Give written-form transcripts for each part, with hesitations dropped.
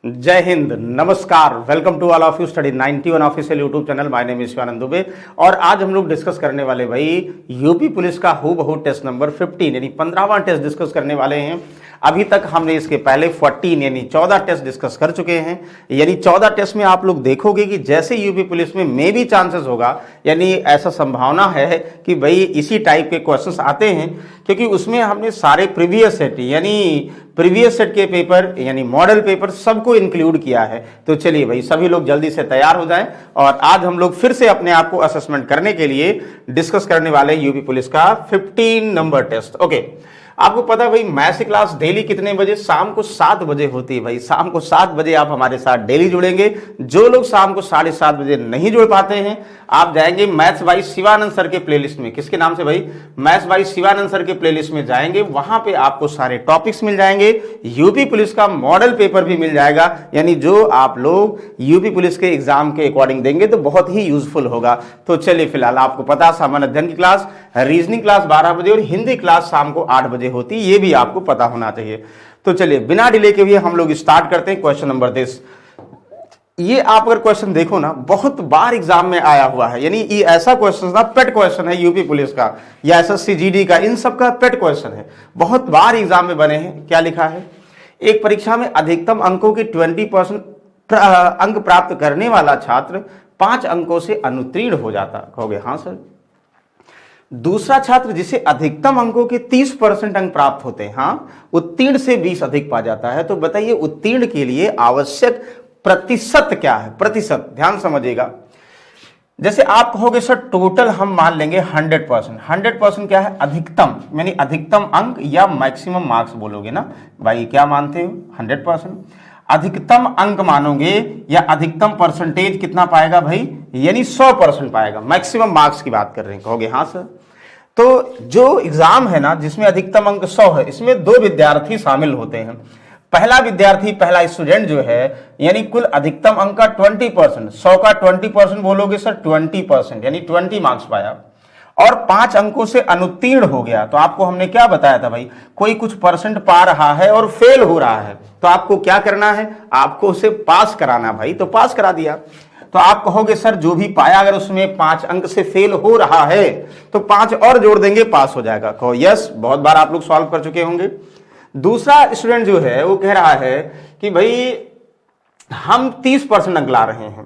जय हिंद, नमस्कार, welcome to all of you study 91 official YouTube channel. My name is Shivanand Dubey और आज हम लोग डिस्कस करने वाले भाई यूपी पुलिस का हूबहू टेस्ट नंबर 15 यानी 15वां टेस्ट डिस्कस करने वाले हैं। अभी तक हमने इसके पहले 14 यानी 14 टेस्ट डिस्कस कर चुके हैं। यानी 14 टेस्ट में आप लोग देखोगे कि जैसे यूपी पुलिस में मे भी चांसेस होगा, यानी ऐसा संभावना है कि भाई इसी टाइप के क्वेश्चंस आते हैं, क्योंकि उसमें हमने सारे प्रीवियस सेट के पेपर यानी मॉडल पेपर सबको इंक्लूड किया है। तो चलिए भाई सभी लोग जल्दी से तैयार हो जाएं और आज हम लोग फिर से अपने आप को असेसमेंट करने के लिए डिस्कस करने वाले यूपी पुलिस का 15 नंबर टेस्ट। ओके, आपको पता है भाई मैथ्स की क्लास डेली कितने बजे? शाम को 7 बजे होती है भाई। शाम को 7 बजे आप हमारे साथ डेली जुड़ेंगे। जो लोग शाम को 7:30 बजे नहीं जुड़ पाते हैं, आप जाएंगे मैथ्स बाय शिवानंद सर के प्लेलिस्ट में। किसके नाम से भाई? मैथ्स बाय शिवानंद सर के प्लेलिस्ट में जाएंगे। वहां पे आपको सारे टॉपिक्स मिल जाएंगे, यूपी पुलिस का मॉडल पेपर भी मिल जाएगा। यानी जो आप लोग यूपी पुलिस के एग्जाम के अकॉर्डिंग देंगे तो बहुत ही यूजफुल होगा। तो चलिए, फिलहाल आपको पता सामान्य अध्ययन की क्लास, रीजनिंग क्लास 12 बजे और हिंदी क्लास शाम को 8 बजे होती है, ये भी आपको पता होना चाहिए। तो चलिए बिना डिले के हुए हम लोग स्टार्ट करते हैं। क्वेश्चन नंबर 10, ये आप अगर क्वेश्चन देखो ना, बहुत बार एग्जाम में आया हुआ है। यानी ये ऐसा क्वेश्चन ना, पेट क्वेश्चन है यूपी पुलिस का या एसएससी जीडी का, इन सब का पेट क्वेश्चन है, बहुत बार एग्जाम में बने हैं। क्या लिखा है? एक परीक्षा में अधिकतम अंकों की 20% अंक प्राप्त करने वाला छात्र 5 अंकों से अनुत्तीर्ण हो जाता। कहोगे हाँ सर। दूसरा छात्र जिसे अधिकतम अंकों के 30% अंक प्राप्त होते हैं, हाँ, उत्तीर्ण से 20 अधिक पा जाता है। तो बताइए उत्तीर्ण के लिए आवश्यक प्रतिशत क्या है? प्रतिशत ध्यान समझिएगा। जैसे आप कहोगे सर टोटल हम मान लेंगे 100%। 100% क्या है? अधिकतम, यानी अधिकतम अंक या मैक्सिमम मार्क्स बोलोगे ना भाई। क्या मानते हो? 100%। अधिकतम अंक मानोगे या अधिकतम परसेंटेज कितना पाएगा भाई? यानी 100% पाएगा। मैक्सिमम मार्क्स की बात कर रहे हैं। कहोगे हाँ सर। तो जो एग्जाम है ना जिसमें अधिकतम अंक 100 है, इसमें 2 विद्यार्थी शामिल होते हैं। पहला विद्यार्थी, पहला स्टूडेंट जो है, यानी कुल अधिकतम अंक का 20%, 100 का 20% बोलोगे सर 20%, यानी 20 मार्क्स पाया और 5 अंकों से अनुत्तीर्ण हो गया। तो आपको हमने क्या बताया था भाई? कोई कुछ परसेंट पा रहा है और फेल हो रहा है, तो आपको क्या करना है? आपको उसे पास कराना भाई। तो पास करा दिया। तो आप कहोगे सर जो भी पाया अगर उसमें 5 अंक से फेल हो रहा है तो 5 और जोड़ देंगे, पास हो जाएगा। कहो यस, बहुत बार आप लोग सॉल्व कर चुके होंगे। दूसरा स्टूडेंट जो है वो कह रहा है कि भाई हम 30% अंक ला रहे हैं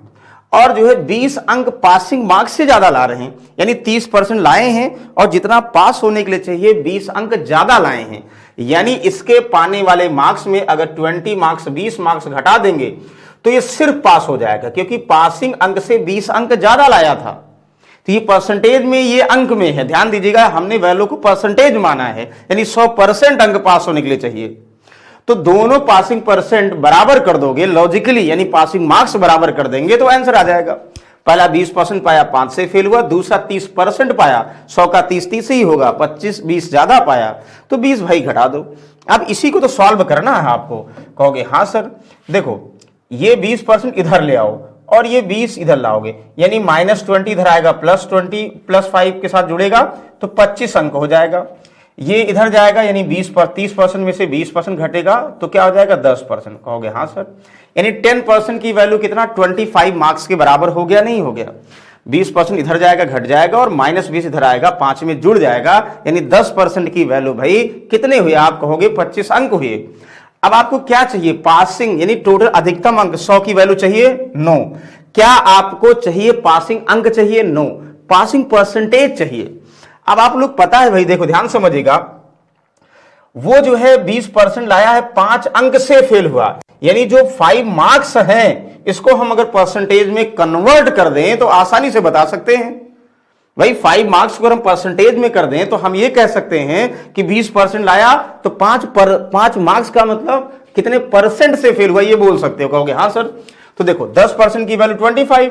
और जो है 20 अंक पासिंग मार्क्स से ज्यादा ला रहे हैं, यानी 30% लाए हैं और जितना पास होने के लिए चाहिए 20 अंक ज्यादा लाए हैं। यानी इसके पाने वाले मार्क्स में अगर 20 मार्क्स 20 मार्क्स घटा देंगे तो ये सिर्फ पास हो जाएगा, क्योंकि पासिंग अंक से 20 अंक ज्यादा लाया था। तो ये परसेंटेज में, ये अंक में है, ध्यान दीजिएगा, हमने वैल्यू को परसेंटेज माना है, यानी 100% अंक पास होने के लिए चाहिए। तो दोनों पासिंग परसेंट बराबर कर दोगे लॉजिकली, यानी पासिंग मार्क्स बराबर कर देंगे तो आंसर आ जाएगा। पहला 20% पाया, 5 से फेल हुआ। दूसरा 30% पाया, 100 का 30 ही होगा, 25 20 ज्यादा पाया तो 20 भाई घटा दो। अब इसी को तो सॉल्व करना है आपको। कहोगे हाँ सर। देखो ये 20% इधर ले आओ और ये 20 इधर लाओगे, यानी -20 इधर आएगा, +20 +5 के साथ जुड़ेगा तो 25 अंक हो जाएगा। ये इधर जाएगा, यानी 30% में से 20% घटेगा तो क्या हो जाएगा? 10%। कहोगे हाँ सर। यानी 10% की वैल्यू कितना? 25 मार्क्स के बराबर हो गया, नहीं हो गया? 20% इधर जाएगा, घट जाएगा और -20 इधर आएगा, 5 में जुड़ जाएगा, यानी 10% की वैल्यू भाई कितने हुए? आप कहोगे 25 अंक हुए। अब आपको क्या चाहिए? पासिंग, यानी टोटल अधिकतम अंक 100 की वैल्यू चाहिए? नो। क्या आपको चाहिए? पासिंग अंक चाहिए? नो। पासिंग परसेंटेज चाहिए। अब आप लोग पता है भाई, देखो ध्यान समझिएगा, वो जो है 20% लाया है, 5 अंक से फेल हुआ, यानी जो 5 मार्क्स हैं इसको हम अगर परसेंटेज में कन्वर्ट कर दें तो आसानी से बता सकते हैं भाई। 5 मार्क्स को अगर हम परसेंटेज में कर दें तो हम ये कह सकते हैं कि 20% लाया तो 5 मार्क्स का मतलब कितने परसेंट से फेल हुआ, ये बोल सकते हो। कहोगे हाँ सर। तो देखो 10% की वैल्यू 25,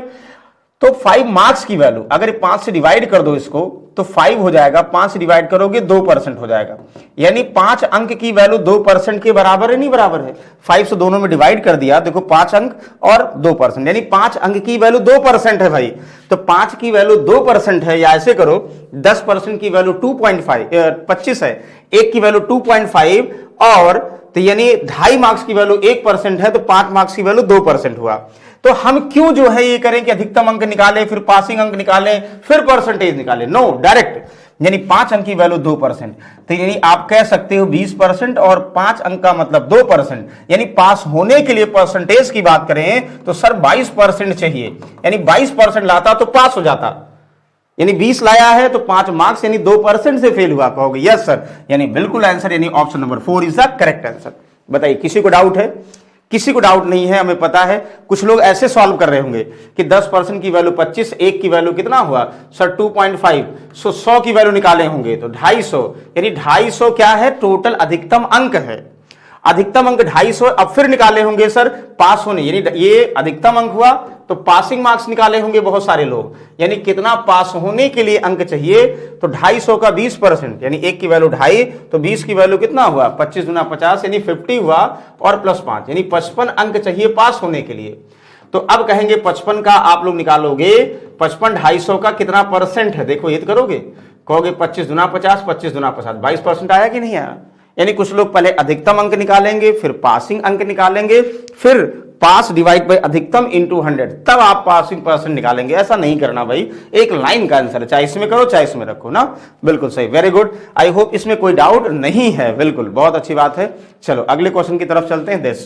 तो 5 मार्क्स की वैल्यू अगर 5 से डिवाइड कर दो इसको तो 5 हो जाएगा, 5 से डिवाइड करोगे 2% हो जाएगा, यानी 5 अंक की वैल्यू 2% के बराबर है, नहीं बराबर है? 5 से दोनों में डिवाइड कर दिया, देखो 5 अंक और 2%, यानी 5 अंक की वैल्यू 2% है भाई। तो 5 की वैल्यू 2% है, या ऐसे करो 10% की वैल्यू 25 है, 1 की वैल्यू 2.5 और तो यानी 2.5 मार्क्स की वैल्यू 1% है तो 5 मार्क्स की वैल्यू 2% हुआ। तो हम क्यों जो है ये करें कि अधिकतम अंक निकालें, फिर पासिंग अंक निकालें, फिर परसेंटेज निकालें? नो, डायरेक्ट, यानी 5 अंक की वैल्यू 2%, तो यानी आप कह सकते हो 20% और 5 अंक का मतलब 2%, यानी पास होने के लिए परसेंटेज की बात करें तो सर 22% चाहिए, यानी 22% लाता तो पास हो जाता, यानी 20 लाया है तो 5 मार्क्स यानी 2% से फेल हुआ। कहोगे यस सर, यानी बिल्कुल आंसर यानी option number 4 is the correct answer. बताइए, किसी को डाउट है? किसी को डाउट नहीं है, हमें पता है। कुछ लोग ऐसे सॉल्व कर रहे होंगे कि 10% की वैल्यू 25, 1 की वैल्यू कितना हुआ सर 2.5, सो 100 की वैल्यू निकाले होंगे तो 250, यानी 250 क्या है? टोटल अधिकतम अंक है, अधिकतम अंक 250। अब फिर निकाले होंगे सर पास होने, यानी ये अधिकतम अंक हुआ तो पासिंग मार्क्स निकाले होंगे बहुत सारे लोग, यानी कितना पास होने के लिए अंक चाहिए, तो 250 का 20%, यानी 1 की वैल्यू 2.5, तो 20 की वैल्यू कितना हुआ 25 गुना 50 यानी 50 हुआ, और प्लस 5 यानी 55 अंक चाहिए पास होने के लिए। तो अब कहेंगे 55 का आप लोग निकालोगे, 55 250 का कितना परसेंट है? देखो ये तो करोगे, कहोगे 25 गुना 50, 25 गुना 50, 22% आया कि नहीं आया? यानी कुछ लोग पहले अधिकतम अंक निकालेंगे, फिर पासिंग अंक निकालेंगे, फिर पास डिवाइड बाय अधिकतम इंटू 100, तब आप पासिंग परसेंट निकालेंगे। ऐसा नहीं करना भाई, एक लाइन का आंसर है, चाहे इसमें करो चाहे इसमें रखो ना। बिल्कुल सही, वेरी गुड। आई होप इसमें कोई डाउट नहीं है। बिल्कुल, बहुत अच्छी बात है। चलो अगले क्वेश्चन की तरफ चलते हैं। दिस,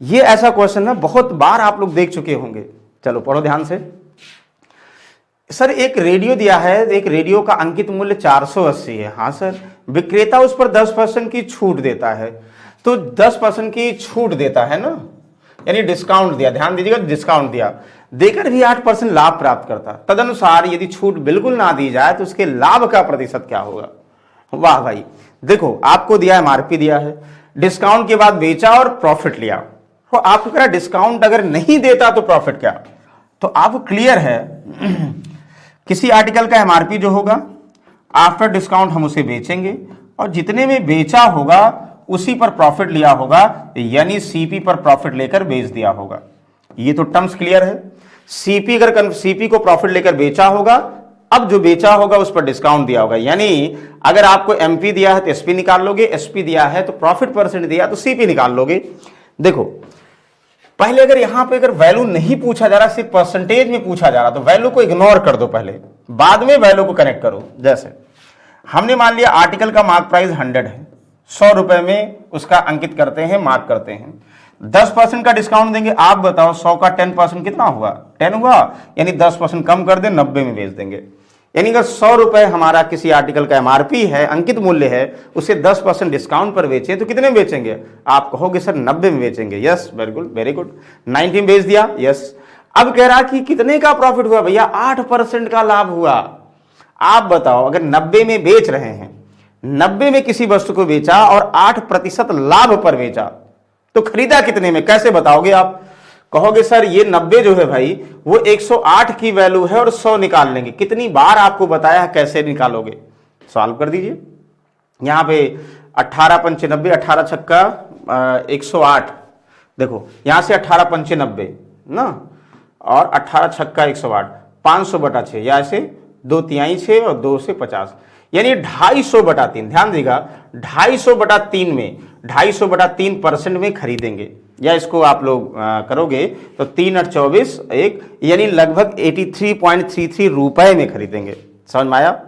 ये ऐसा क्वेश्चन ना बहुत बार आप लोग देख चुके होंगे। चलो पढ़ो ध्यान से। सर एक रेडियो दिया है, एक रेडियो का अंकित मूल्य 480 है। हाँ सर, विक्रेता उस पर 10% की छूट देता है, तो 10% की छूट देता है ना, यानी डिस्काउंट दिया, ध्यान दीजिएगा, डिस्काउंट दिया, देकर भी 8% लाभ प्राप्त करता। तदनुसार यदि छूट बिल्कुल ना दी जाए तो उसके लाभ का प्रतिशत क्या होगा? वाह भाई, देखो आपको दिया एमआरपी दिया है, डिस्काउंट के बाद बेचा और प्रॉफिट लिया, तो आपको कह रहा डिस्काउंट अगर नहीं देता तो प्रॉफिट क्या? तो आपको क्लियर है किसी आर्टिकल का एमआरपी जो होगा आफ्टर डिस्काउंट हम उसे बेचेंगे, और जितने में बेचा होगा उसी पर प्रॉफिट लिया होगा, यानी सीपी पर प्रॉफिट लेकर बेच दिया होगा। ये तो टर्म्स क्लियर है। सीपी अगर सीपी को प्रॉफिट लेकर बेचा होगा, अब जो बेचा होगा उस पर डिस्काउंट दिया होगा, यानी अगर आपको एमपी दिया है तो एसपी निकाल लोगे, एसपी दिया है तो प्रॉफिट परसेंट दिया तो सीपी निकाल लोगे। देखो पहले अगर यहां पे अगर वैल्यू नहीं पूछा जा रहा, सिर्फ परसेंटेज में पूछा जा रहा, तो वैल्यू को इग्नोर कर दो पहले, बाद में वैल्यू को कनेक्ट करो। जैसे हमने मान लिया आर्टिकल का मार्क प्राइस 100 है, 100 रुपए में उसका अंकित करते हैं, मार्क करते हैं, 10% का डिस्काउंट देंगे। आप बताओ 100 का 10% कितना हुआ? 10 हुआ, यानी 10% कम कर दे, 90 में बेच देंगे। यानी अगर 100 रुपए हमारा किसी आर्टिकल का एमआरपी है, अंकित मूल्य है, उसे 10% डिस्काउंट पर बेचे तो कितने में बेचेंगे? आप कहोगे सर 90 में बेचेंगे। Yes, very good, very good. 90 में बेच दिया। यस, अब कह रहा कि कितने का प्रॉफिट हुआ भैया? 8% का लाभ हुआ। आप बताओ अगर 90 में बेच रहे हैं, 90 में किसी वस्तु को बेचा और 8% लाभ पर बेचा, तो खरीदा कितने में? कैसे बताओगे आप? कहोगे सर ये 90 जो है भाई वो 108 की वैल्यू है और 100 निकाल लेंगे। कितनी बार आपको बताया है कैसे निकालोगे? सॉल्व कर दीजिए। यहां पे 18 पंचे 90, 18 छक्का 108, देखो यहां से 18 पंचे 90 ना, और 18 छक्का 108, 500 बटा 6, या ऐसे 2 तिहाई 6 और 2 से 50, यानी 250 बटा 3। ध्यान देगा, 250 बटा 3 में 250 बटा 3% में खरीदेंगे, या इसको आप लोग करोगे तो 3 और 24 1, यानी लगभग 83.33 रुपए में खरीदेंगे। समझ में आया?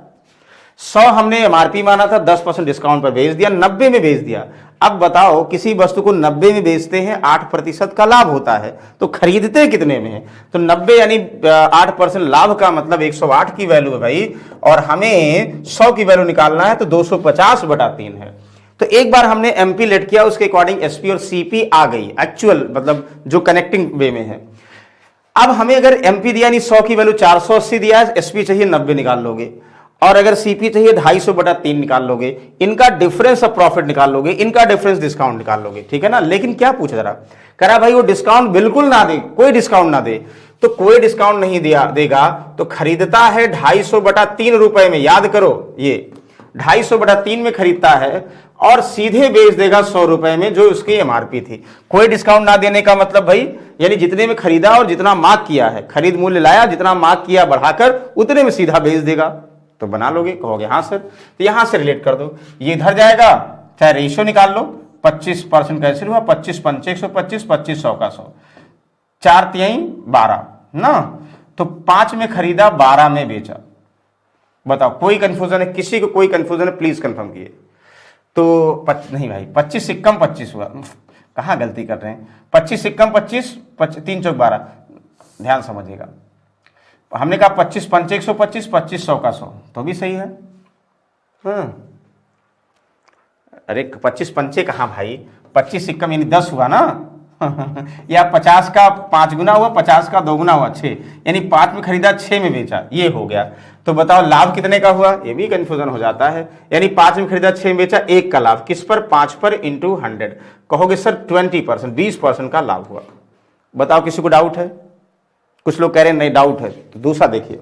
100 हमने एमआरपी माना था, 10% डिस्काउंट पर बेच दिया, 90 में बेच दिया। अब बताओ किसी वस्तु को 90 में बेचते हैं, 8% का लाभ होता है, तो खरीदते कितने में है? तो 90 यानी 8% लाभ का मतलब 108 की वैल्यू है भाई, और हमें 100 की वैल्यू निकालना है तो 250 बटा 3 है। तो एक बार हमने एमपी लेट किया, उसके अकॉर्डिंग एसपी और सीपी आ गई, एक्चुअल मतलब जो कनेक्टिंग वे में है। अब हमें अगर एमपी दिया यानी 100 की वैल्यू 480 दिया है, एसपी चाहिए 90 निकाल लोगे, और अगर सीपी चाहिए 250 बटा 3 निकाल लोगे, इनका डिफरेंस ऑफ प्रॉफिट निकाल लोगे, इनका डिफरेंस डिस्काउंट निकाल लोगे। ठीक है ना? लेकिन क्या पूछा जरा, कह रहा भाई वो डिस्काउंट बिल्कुल ना दे, कोई डिस्काउंट ना दे, तो कोई डिस्काउंट नहीं दिया देगा तो खरीदता है 250 बटा 3 रुपए में। याद करो, ये 250 बटा 3 में खरीदता है और सीधे बेच देगा 100 रुपए में, जो उसकी एमआरपी थी। कोई डिस्काउंट ना देने का मतलब भाई, यानी जितने में खरीदा और जितना मार्क किया है, खरीद मूल्य लाया, जितना मार्क किया बढ़ाकर उतने में सीधा बेच देगा। तो बना लोगे? कहोगे हाँ सर। तो यहां से रिलेट कर दो, ये इधर जाएगा चाहे रेशियो निकाल लो, 25% कैंसिल हुआ, 25 पंचे 125, 25 100 का 100, 4 तिहाई 12 ना, तो 5 में खरीदा 12 में बेचा। बताओ कोई कंफ्यूजन है, किसी को कोई कंफ्यूजन है प्लीज कंफर्म किए। तो नहीं भाई 25 सिक्कम 25 हुआ, कहाँ गलती कर रहे हैं, 25 सिक्कम 25, 3 चौक 12, ध्यान समझिएगा। हमने कहा 25 पंचे 125, 25 100 का 100, तो भी सही है। हाँ अरे 25 पंचे कहाँ भाई, 25 सिक्कम यानी 10 हुआ ना या 50 का 5 गुना हुआ, 50 का 2 गुना हुआ 6, यानी 5 में खरीदा 6 में बेचा, ये हो गया। तो बताओ लाभ कितने का हुआ, ये भी कंफ्यूजन हो जाता है। यानी 5 में खरीदा 6 में बेचा, 1 का लाभ किस पर, 5 पर इंटू 100। कहोगे सर 20%, 20% का लाभ हुआ। बताओ किसी को डाउट है? कुछ लोग कह रहे हैं नहीं डाउट है, तो दूसरा देखिए।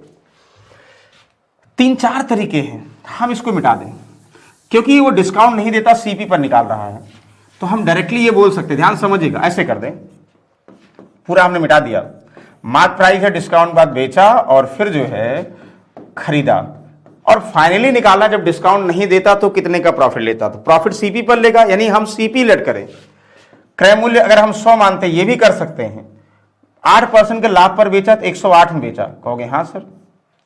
3-4 तरीके हैं, हम इसको मिटा दें क्योंकि वो डिस्काउंट नहीं देता, सीपी पर निकाल रहा है, तो हम डायरेक्टली ये बोल सकते हैं, ध्यान समझिएगा, ऐसे कर दें, पूरा हमने मिटा दिया। मार्क प्राइस है, डिस्काउंट बाद बेचा और फिर जो है खरीदा, और फाइनली निकाला जब डिस्काउंट नहीं देता तो कितने का प्रॉफिट लेता, तो प्रॉफिट सीपी पर लेगा, यानी हम सीपी लेट करें। क्रय मूल्य अगर हम 100 मानते हैं, ये भी कर सकते हैं, 8% के लाभ पर बेचा तो 108 में बेचा। कहोगे हाँ सर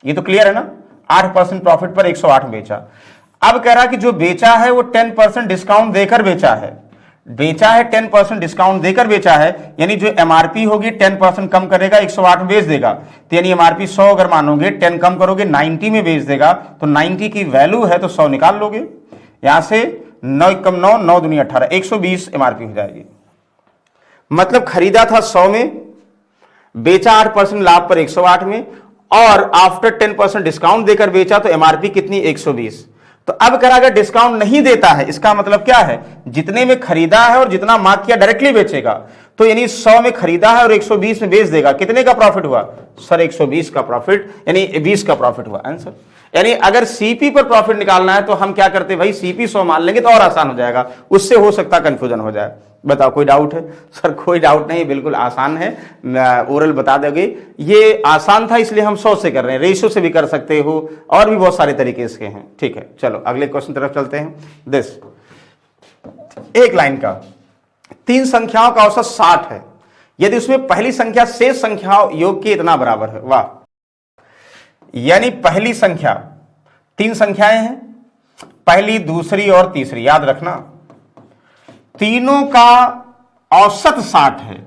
ये तो क्लियर है ना, 8% प्रॉफिट पर 108 में बेचा। अब कह रहा कि जो बेचा है वो 10% डिस्काउंट देकर बेचा है, बेचा है 10% डिस्काउंट देकर बेचा है, यानी जो एमआरपी होगी 10% कम करेगा, 108 में बेच देगा, तो यानी एमआरपी 100 अगर मानोगे 10 कम करोगे 90 में बेच देगा, तो 90 की वैल्यू है तो 100 निकाल लोगे, यहां से 9 कम 9, 9 दूनी 18, 120 एमआरपी हो जाएगी। मतलब खरीदा था 100 में, बेचा 8% लाभ पर 108 में, और आफ्टर 10% डिस्काउंट देकर बेचा तो एमआरपी कितनी, 120। तो अब करा अगर डिस्काउंट नहीं देता है, इसका मतलब क्या है, जितने में खरीदा है और जितना मार्क किया डायरेक्टली बेचेगा, तो यानी 100 में खरीदा है और 120 में बेच देगा, कितने का प्रॉफिट हुआ सर, 120 का प्रॉफिट, यानी 20 का प्रॉफिट हुआ आंसर। यानी अगर सीपी पर प्रॉफिट निकालना है तो हम क्या करते भाई, सीपी 100 मान लेंगे तो और आसान हो जाएगा, उससे हो सकता कंफ्यूजन हो जाए। बताओ कोई डाउट है? सर कोई डाउट नहीं, बिल्कुल आसान है, ओरल बता दोगे। ये आसान था इसलिए हम 100 से कर रहे हैं, रेशियो से भी कर सकते हो, और भी बहुत सारे तरीके इसके हैं। ठीक है चलो अगले क्वेश्चन तरफ चलते हैं। दिस एक लाइन का 3 संख्याओं का औसत 60 है, यदि उसमें पहली संख्या शेष संख्याओं योग के इतना बराबर है। वाह, यानी पहली संख्या, 3 संख्याएं हैं, पहली दूसरी और तीसरी, याद रखना तीनों का औसत 60 है,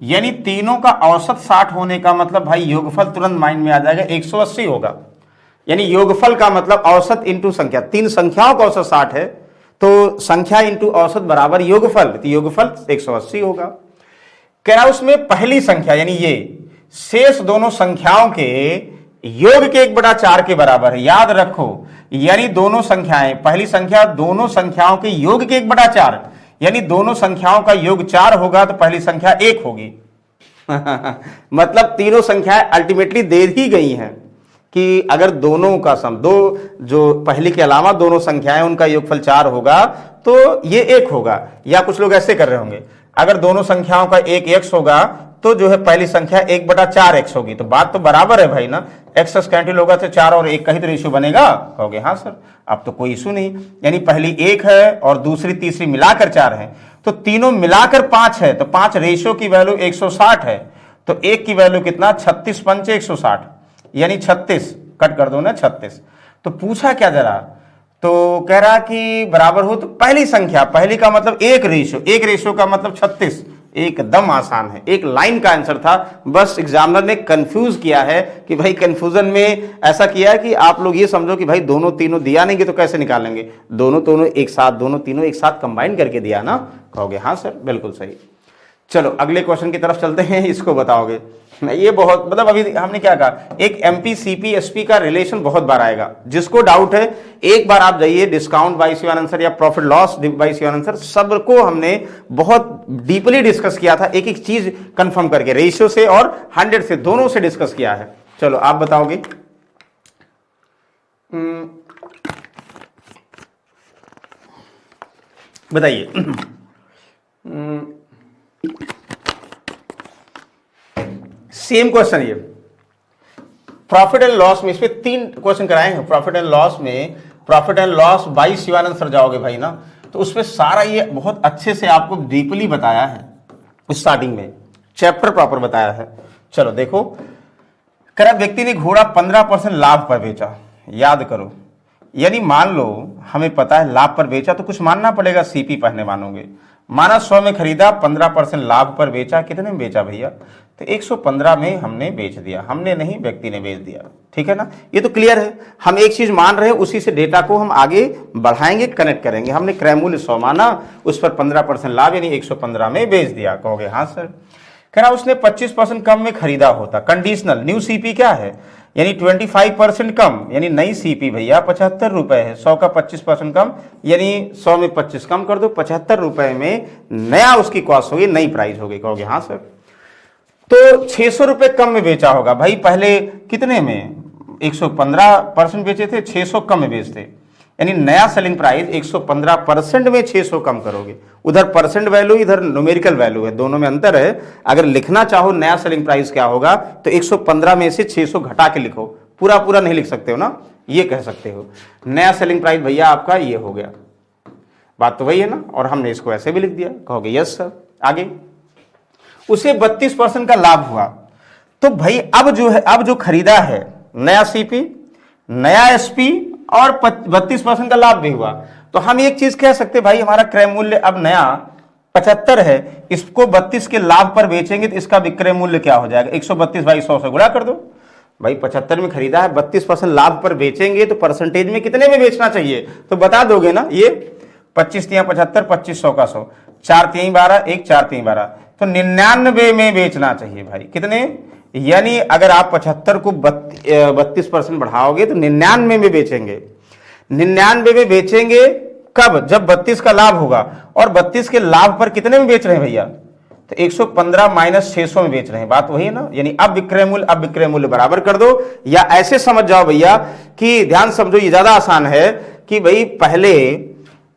यानी तीनों का औसत 60 होने का मतलब भाई योगफल तुरंत माइंड में आ जाएगा, 180 होगा। यानी योगफल का मतलब औसत इंटू संख्या, 3 संख्याओं का औसत 60 है तो संख्या इंटू औसत बराबर योगफल, तो योगफल 180 होगा। कह रहा उसमें पहली संख्या यानी ये शेष दोनों संख्याओं के योग के 1/4 के बराबर है, याद रखो, यानी दोनों संख्याएं, पहली संख्या दोनों संख्याओं के योग के 1/4, यानी दोनों संख्याओं का योग 4 होगा तो पहली संख्या 1 होगी मतलब तीनों संख्याएं अल्टीमेटली दे ही गई हैं कि अगर दोनों का सम, दो जो पहली के अलावा दोनों संख्याएं उनका योगफल 4 होगा तो ये 1 होगा। या कुछ लोग ऐसे कर रहे होंगे, अगर दोनों संख्याओं का 1 x होगा तो जो है पहली संख्या 1/4x होगी, तो बात तो बराबर है भाई ना, x कैंसिल होगा तो 4 और 1 का ही तो रेशियो बनेगा। कहोगे हाँ सर, अब तो कोई इशू नहीं, यानी पहली 1 है और दूसरी तीसरी मिलाकर 4 है, तो तीनों मिलाकर 5 है, तो 5 रेशियो की वैल्यू 160 है, तो 1 की वैल्यू कितना, 36 पंचे 160, यानी 36 कट कर दो ना 36। तो पूछा क्या जरा, तो कह रहा कि बराबर हो तो पहली संख्या, पहली का मतलब 1 रेशियो का मतलब 36, एकदम आसान है, एक लाइन का आंसर था। बस एग्जामिनर ने कंफ्यूज किया है कि भाई कंफ्यूजन में ऐसा किया है कि आप लोग ये समझो कि भाई दोनों तीनों दिया नहीं तो कैसे निकालेंगे, दोनों एक साथ, दोनों तीनों एक साथ कंबाइन करके दिया ना। कहोगे हाँ सर बिल्कुल सही। चलो अगले क्वेश्चन की तरफ चलते हैं, इसको बताओगे। ये बहुत मतलब अभी हमने क्या कहा, एक एमपी सीपी एसपी का रिलेशन बहुत बार आएगा, जिसको डाउट है एक बार आप जाइए डिस्काउंट बाय सिवन आंसर या profit loss by Sivan answer, सबको हमने बहुत डीपली डिस्कस किया था, एक एक चीज कंफर्म करके, रेशियो से और 100 से, दोनों से डिस्कस किया है। चलो आप बताओगे। बताइए सेम क्वेश्चन, ये प्रॉफिट एंड लॉस में, इसमें 3 क्वेश्चन कराए हैं। प्रॉफिट एंड लॉस में, profit and loss by Sivan answer जाओगे भाई ना, तो उसमें सारा ये बहुत अच्छे से आपको डीपली बताया है, स्टार्टिंग में चैप्टर प्रॉपर बताया है। चलो देखो, करा व्यक्ति ने घोड़ा 15% लाभ पर बेचा। याद करो, यानी मान लो हमें पता है लाभ पर बेचा तो कुछ मानना पड़ेगा, सीपी पहने मानोगे। माना 100 में खरीदा, 15% लाभ पर बेचा। कितने में बेचा भैया? तो 115 में हमने बेच दिया। हमने नहीं, व्यक्ति ने बेच दिया। ठीक है ना, ये तो क्लियर है। हम एक चीज मान रहे हैं, उसी से डेटा को हम आगे बढ़ाएंगे, कनेक्ट करेंगे। हमने क्रय मूल्य 100 माना, उस पर 15% लाभ यानी 115 में बेच दिया। कहोगे हाँ सर। कह रहा उसने 25% कम में खरीदा होता। कंडीशनल, न्यू सीपी क्या है? यानी 25% कम, यानी नई सीपी भैया 75 रुपए है। 100 का 25% कम, यानी 100 में 25 कम कर दो, 75 रुपए में नया उसकी कॉस्ट होगी, नई प्राइस होगी। कहोगे हाँ सर। तो 600 रुपए कम में बेचा होगा भाई। पहले कितने में? 115% बेचे थे, 600 कम में बेचते, यानी नया सेलिंग प्राइस 115% में 600 कम करोगे। उधर परसेंट वैल्यू, इधर न्यूमेरिकल वैल्यू है, दोनों में अंतर है। अगर लिखना चाहो नया सेलिंग प्राइस क्या होगा तो 115 में से 600 घटा के लिखो, पूरा पूरा नहीं लिख सकते हो ना, ये कह सकते हो नया सेलिंग प्राइस भैया आपका ये हो गया। बात तो वही है ना, और हमने इसको ऐसे भी लिख दिया। कहोगे यस सर। आगे उसे 32% का लाभ हुआ। तो भाई अब जो है, अब जो खरीदा है नया सीपी, नया एसपी और 32% का लाभ भी हुआ, तो हम एक चीज कह सकते भाई हमारा क्रय मूल्य अब नया 75 है, इसको 32 के लाभ पर बेचेंगे तो इसका विक्रय मूल्य क्या हो जाएगा? 132 भाई 100 से गुणा कर दो भाई। 75 में खरीदा है, 32% लाभ पर बेचेंगे तो परसेंटेज में कितने में बेचना चाहिए तो बता दोगे ना। ये 25 तिया 75, 25 100 का 100, 4 तिया 12, 1 4 तिया 12, तो 99 में बेचना चाहिए भाई। कितने? यानी अगर आप 75 को 32% बढ़ाओगे तो 99 में बेचेंगे। 99 में बेचेंगे कब? जब 32 का लाभ होगा। और 32 के लाभ पर कितने में बेच रहे हैं भैया? तो 115 माइनस 600 में बेच रहे हैं। बात वही है ना। यानी अब विक्रय मूल्य बराबर कर दो, या ऐसे समझ जाओ भैया कि ध्यान समझो, ये ज्यादा आसान है कि भाई पहले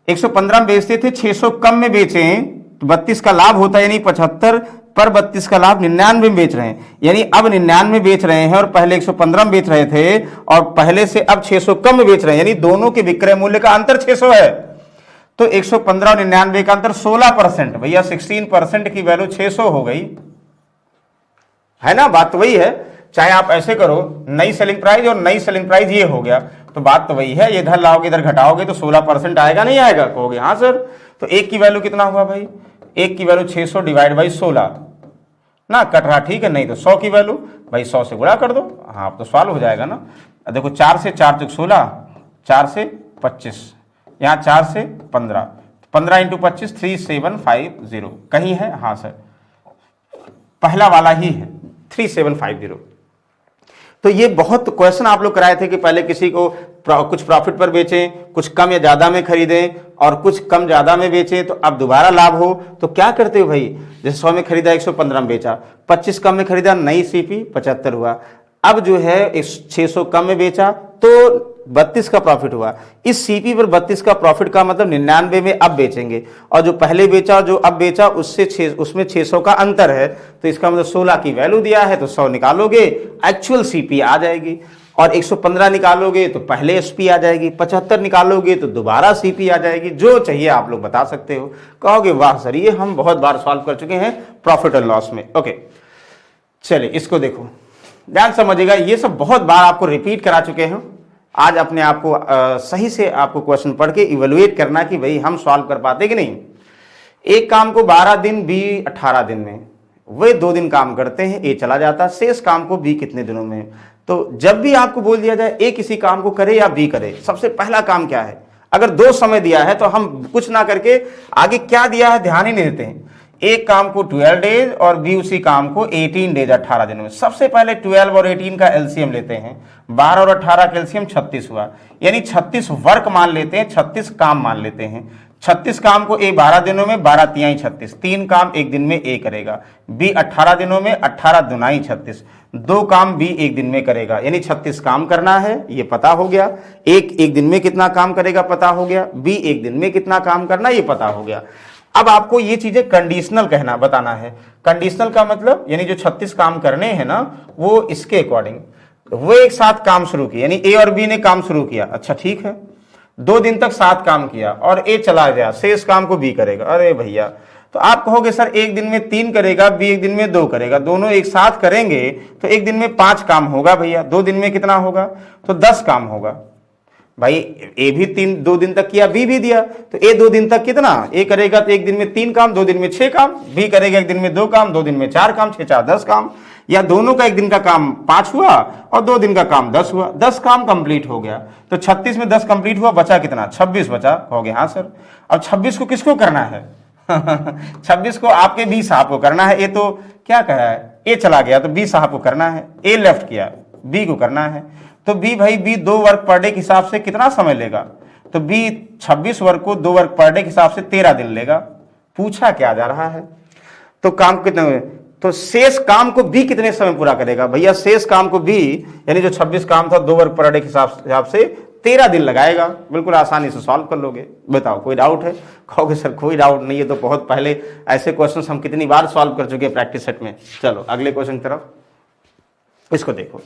115 में बेचते थे, 600 कम में बेचें तो 32 का लाभ होता है, यानी 75 पर 32 का लाभ 99 में बेच रहे हैं। यानी अब 99 में बेच रहे हैं और पहले 115 में बेच रहे थे, और पहले से अब 600 कम में बेच रहे हैं, यानी दोनों के विक्रय मूल्य का अंतर 600 है। तो 115 और 99 का अंतर 16%। भैया 16% की वैल्यू 600 हो गई है ना। बात तो वही है। चाहे आप ऐसे करो, नई सेलिंग प्राइस और नई सेलिंग प्राइस ये हो गया, तो बात तो वही है। इधर लाओगे इधर घटाओगे तो 16% आएगा, नहीं आएगा? कहोगे हाँ सर। तो एक की वैल्यू कितना हुआ भाई? एक की वैल्यू 600 डिवाइड बाई 16 ना, कट रहा ठीक है। नहीं तो 100 की वैल्यू भाई 100 से गुणा कर दो। हाँ अब तो सॉल्व हो जाएगा ना। देखो 4 से 4 चुक 16, 4 से 25, यहाँ 4 से 15, 15 इंटू 25 3750 कहीं है? हाँ सर, पहला वाला ही है 3750। तो ये बहुत क्वेश्चन आप लोग कराए थे कि पहले किसी को कुछ प्रॉफिट पर बेचें, कुछ कम या ज्यादा में खरीदें, और कुछ कम ज्यादा में बेचें, तो अब दोबारा लाभ हो तो क्या करते हो भाई? जैसे 100 में खरीदा 115 में बेचा, 25 कम में खरीदा, नई सीपी 75 हुआ। अब जो है 600 कम में बेचा तो 32 का प्रॉफिट हुआ। इस सीपी पर 32 का प्रॉफिट का मतलब 99 में अब बेचेंगे, और जो पहले बेचा और जो अब बेचा उसमें 600 का अंतर है, तो इसका मतलब 16 की वैल्यू दिया है तो 100 निकालोगे एक्चुअल सीपी आ जाएगी, और 115 निकालोगे तो पहले एसपी आ जाएगी, 75 निकालोगे तो दोबारा सीपी आ जाएगी। जो चाहिए आप लोग बता सकते हो। कहोगे वाह सर ये हम बहुत बार सॉल्व कर चुके हैं प्रॉफिट एंड लॉस में। ओके चलिए इसको देखो, ध्यान समझिएगा, ये सब बहुत बार आपको रिपीट करा चुके हैं। आज अपने आप को सही से आपको क्वेश्चन पढ़ के इवेलुएट करना कि भाई हम सॉल्व कर पाते कि नहीं। एक काम को 12 दिन, बी 18 दिन में, वे 2 दिन काम करते हैं, ए चला जाता, शेष काम को बी कितने दिनों में। तो जब भी आपको बोल दिया जाए ए किसी काम को करे या बी करे, सबसे पहला काम क्या है? अगर 2 समय दिया है तो हम कुछ ना करके आगे क्या दिया है ध्यान ही नहीं देते हैं। एक काम को 12 डेज और बी उसी काम को 18 डेज 18 दिनों में। सबसे पहले 12 और 18 का एलसीएम लेते हैं, 12 और 18 का एलसीएम 36 हुआ, यानी 36 वर्क मान लेते हैं, 36 काम मान लेते हैं। 36 काम को ए 12 दिनों में, 12 तिहाई 36, 3 काम एक दिन में ए करेगा। बी 18 दिनों में, 18 दुनाई 36, 2 काम बी एक दिन में करेगा, यानी 36 काम करना है, ये पता हो गया। एक दिन में कितना काम करेगा पता हो गया, बी एक दिन में कितना काम करना ये पता हो गया। अब आपको ये चीजें कंडीशनल कहना बताना है। कंडीशनल का मतलब यानी जो 36 काम करने हैं ना, वो इसके अकॉर्डिंग वो एक साथ काम शुरू किया, यानी ए और बी ने काम शुरू किया। अच्छा ठीक है, 2 दिन तक 7 काम किया और ए चला गया, शेष काम को बी करेगा। अरे भैया, तो आप कहोगे सर एक दिन में 3 करेगा, बी एक दिन में 2 करेगा, दोनों एक साथ करेंगे तो एक दिन में 5 काम होगा भैया, 2 दिन में कितना होगा, तो 10 काम होगा। भाई ए भी 2 दिन तक किया, बी भी दिया, तो ए 2 दिन तक कितना, ए करेगा तो एक दिन में 3 काम, 2 दिन में 6 काम, बी करेगा एक दिन में 2 काम, 2 दिन में 4 काम, 6 4 10 काम, या दोनों का एक दिन का काम 5 हुआ और 2 दिन का काम 10 हुआ, 10 काम कंप्लीट हो गया। तो 36 में 10 कंप्लीट हुआ, बचा कितना, 26 बचा। हो गया हाँ सर। अब 26 को किसको करना है 26 को आपके बी साहब को करना है। ए तो क्या कह रहा है, ए चला गया तो बी साहब को करना है, ए लेफ्ट किया, बी को करना है। तो बी भाई, बी 2 वर्क पर डे के हिसाब से कितना समय लेगा, तो बी 26 वर्क को 2 वर्क पर डे के हिसाब से 13 दिन लेगा। पूछा क्या जा रहा है, तो काम कितने, तो शेष काम को बी कितने समय पूरा करेगा भैया, शेष काम को बी यानी जो 26 काम था 2 वर्क पर डे के हिसाब से 13 दिन लगाएगा। बिल्कुल आसानी से सॉल्व कर लोगे। बताओ कोई डाउट है, कहोगे सर कोई डाउट नहीं है, तो बहुत पहले ऐसे क्वेश्चन हम कितनी बार सॉल्व कर चुके हैं प्रैक्टिस सेट में। चलो अगले क्वेश्चन की तरफ, इसको देखो।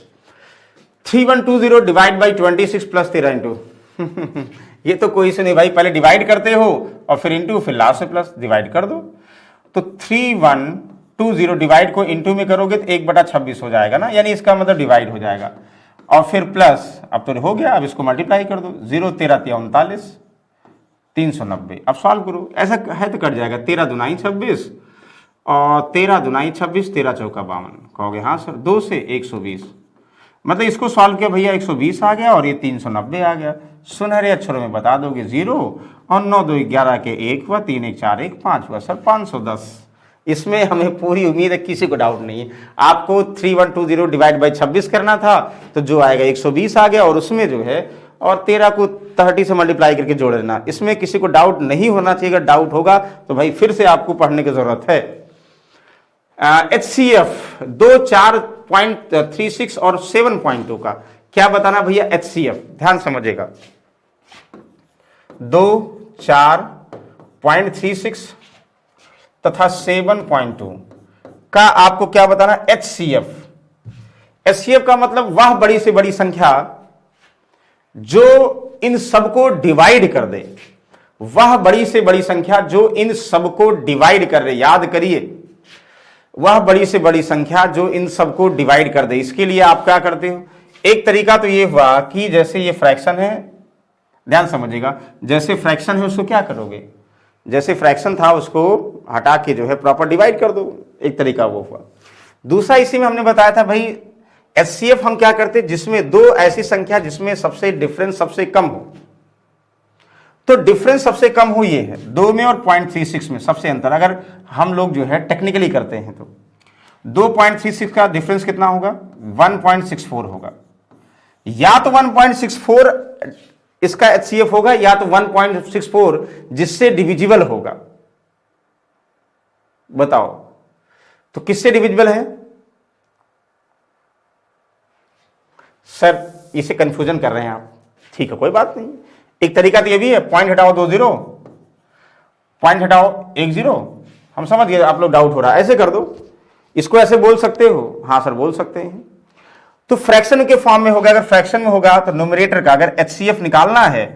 3120 डिवाइड बाई 26 प्लस 13 इंटू ये तो कोई से नहीं भाई, पहले डिवाइड करते हो और फिर इंटू, फिर लास्ट से प्लस, डिवाइड कर दो। तो 3120 डिवाइड को इंटू में करोगे तो 1/26 हो जाएगा ना, यानी इसका मतलब डिवाइड हो जाएगा, और फिर प्लस, अब तो हो गया, अब इसको मल्टीप्लाई कर दो, 0 13 39 390। अब सॉल्व करो, ऐसा है तो कट जाएगा, 13 दूनाई 26 और 13 दूनाई 26, 13 चौका 52। कहोगे हाँ सर, 2 से 120, मतलब इसको सॉल्व किया भैया 120 आ गया और ये 390 आ गया। सुनहरे अक्षरों में बता दोगे 0 और 9 2 11 के 1 हुआ, 3 1 4 1 5 हुआ सर 510। इसमें हमें पूरी उम्मीद है, किसी को डाउट नहीं है। आपको 3120 डिवाइड बाई 26 करना था, तो जो आएगा 120 आ गया, और उसमें जो है और 13 को 30 से मल्टीप्लाई करके जोड़ देना। इसमें किसी को डाउट नहीं होना चाहिए। अगर डाउट होगा तो भाई फिर से आपको पढ़ने की जरूरत है। HCF 2 4.36 और 7.2 का क्या बताना भैया, HCF ध्यान समझिएगा, 2 4.36 तथा 7.2 का आपको क्या बताना, HCF। HCF का मतलब वह बड़ी से बड़ी संख्या जो इन सबको डिवाइड कर दे, वह बड़ी से बड़ी संख्या जो इन सबको डिवाइड कर दे। याद करिए, वह बड़ी से बड़ी संख्या जो इन सबको डिवाइड कर दे। इसके लिए आप क्या करते हो, एक तरीका तो ये हुआ कि जैसे ये फ्रैक्शन है, ध्यान समझिएगा, जैसे फ्रैक्शन है उसको क्या करोगे, जैसे फ्रैक्शन था उसको हटा के जो है प्रॉपर डिवाइड कर दो, एक तरीका वो हुआ। दूसरा इसी में हमने बताया था भाई HCF हम क्या करते, जिसमें 2 ऐसी संख्या जिसमें सबसे डिफरेंस सबसे कम हो। तो डिफरेंस सबसे कम हो ये है 2 में और 0.36 में सबसे अंतर, अगर हम लोग जो है टेक्निकली करते हैं तो 2.36 का डिफरेंस कितना होगा, 1.64 होगा। या तो 1.64 इसका HCF होगा, या तो 1.64 जिससे डिविजिबल होगा। बताओ तो किससे डिविजिबल है सर, इसे कंफ्यूजन कर रहे हैं आप, ठीक है कोई बात नहीं। एक तरीका तो ये भी है, पॉइंट हटाओ 2 0, पॉइंट हटाओ 1 0। हम समझ गए आप लोग डाउट हो रहा है, ऐसे कर दो, इसको ऐसे बोल सकते हो, हाँ सर बोल सकते हैं। तो फ्रैक्शन के फॉर्म में होगा, अगर फ्रैक्शन में होगा तो न्यूमरेटर का अगर HCF निकालना है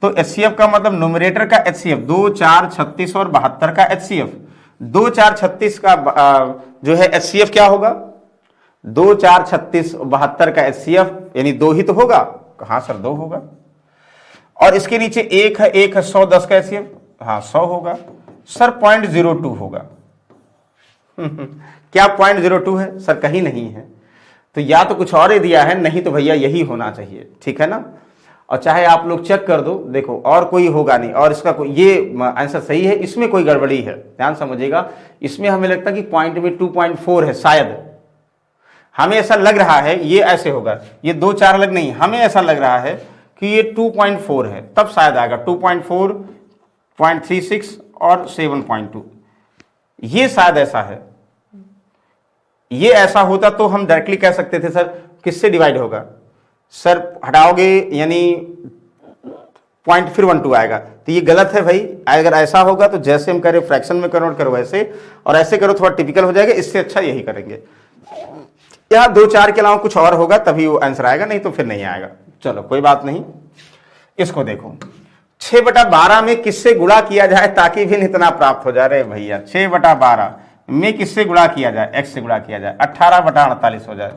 तो HCF का मतलब न्यूमरेटर का HCF 2 4 36 और 72 का HCF 2 4 36 का जो है HCF क्या होगा, 2 4 36 72 का HCF यानी 2 ही तो होगा, हाँ सर 2 होगा। और इसके नीचे 1 है 110 का HCF, हाँ 100 होगा सर, 0.02 होगा क्या 0.02 है सर, कहीं नहीं है, तो या तो कुछ और ही दिया है, नहीं तो भैया यही होना चाहिए, ठीक है ना। और चाहे आप लोग चेक कर दो, देखो और कोई होगा नहीं, और इसका कोई ये आंसर सही है, इसमें कोई गड़बड़ी है, ध्यान समझिएगा। इसमें हमें लगता है कि पॉइंट में 2.4 है, शायद हमें ऐसा लग रहा है ये ऐसे होगा, ये 2 4 अलग नहीं, हमें ऐसा लग रहा है कि ये 2.4 है, तब शायद आएगा 2.4 0.36 और 7.2, ये शायद ऐसा है। ये ऐसा होता तो हम डायरेक्टली कह सकते थे सर किससे डिवाइड होगा, सर हटाओगे यानी पॉइंट फिर 1 2 आएगा, तो ये गलत है भाई। अगर ऐसा होगा तो जैसे हम करें फ्रैक्शन में कन्वर्ट करो वैसे, और ऐसे करो थोड़ा टिपिकल हो जाएगा, इससे अच्छा यही करेंगे। यहाँ 2 4 के अलावा कुछ और होगा तभी वो आंसर आएगा, नहीं तो फिर नहीं आएगा। चलो कोई बात नहीं, इसको देखो 6/12 में किससे गुणा किया जाए ताकि भी इतना प्राप्त हो जाए। रे भैया 6/12 में किससे गुणा किया जाए, x से गुणा किया जाए, 18/48 हो जाए।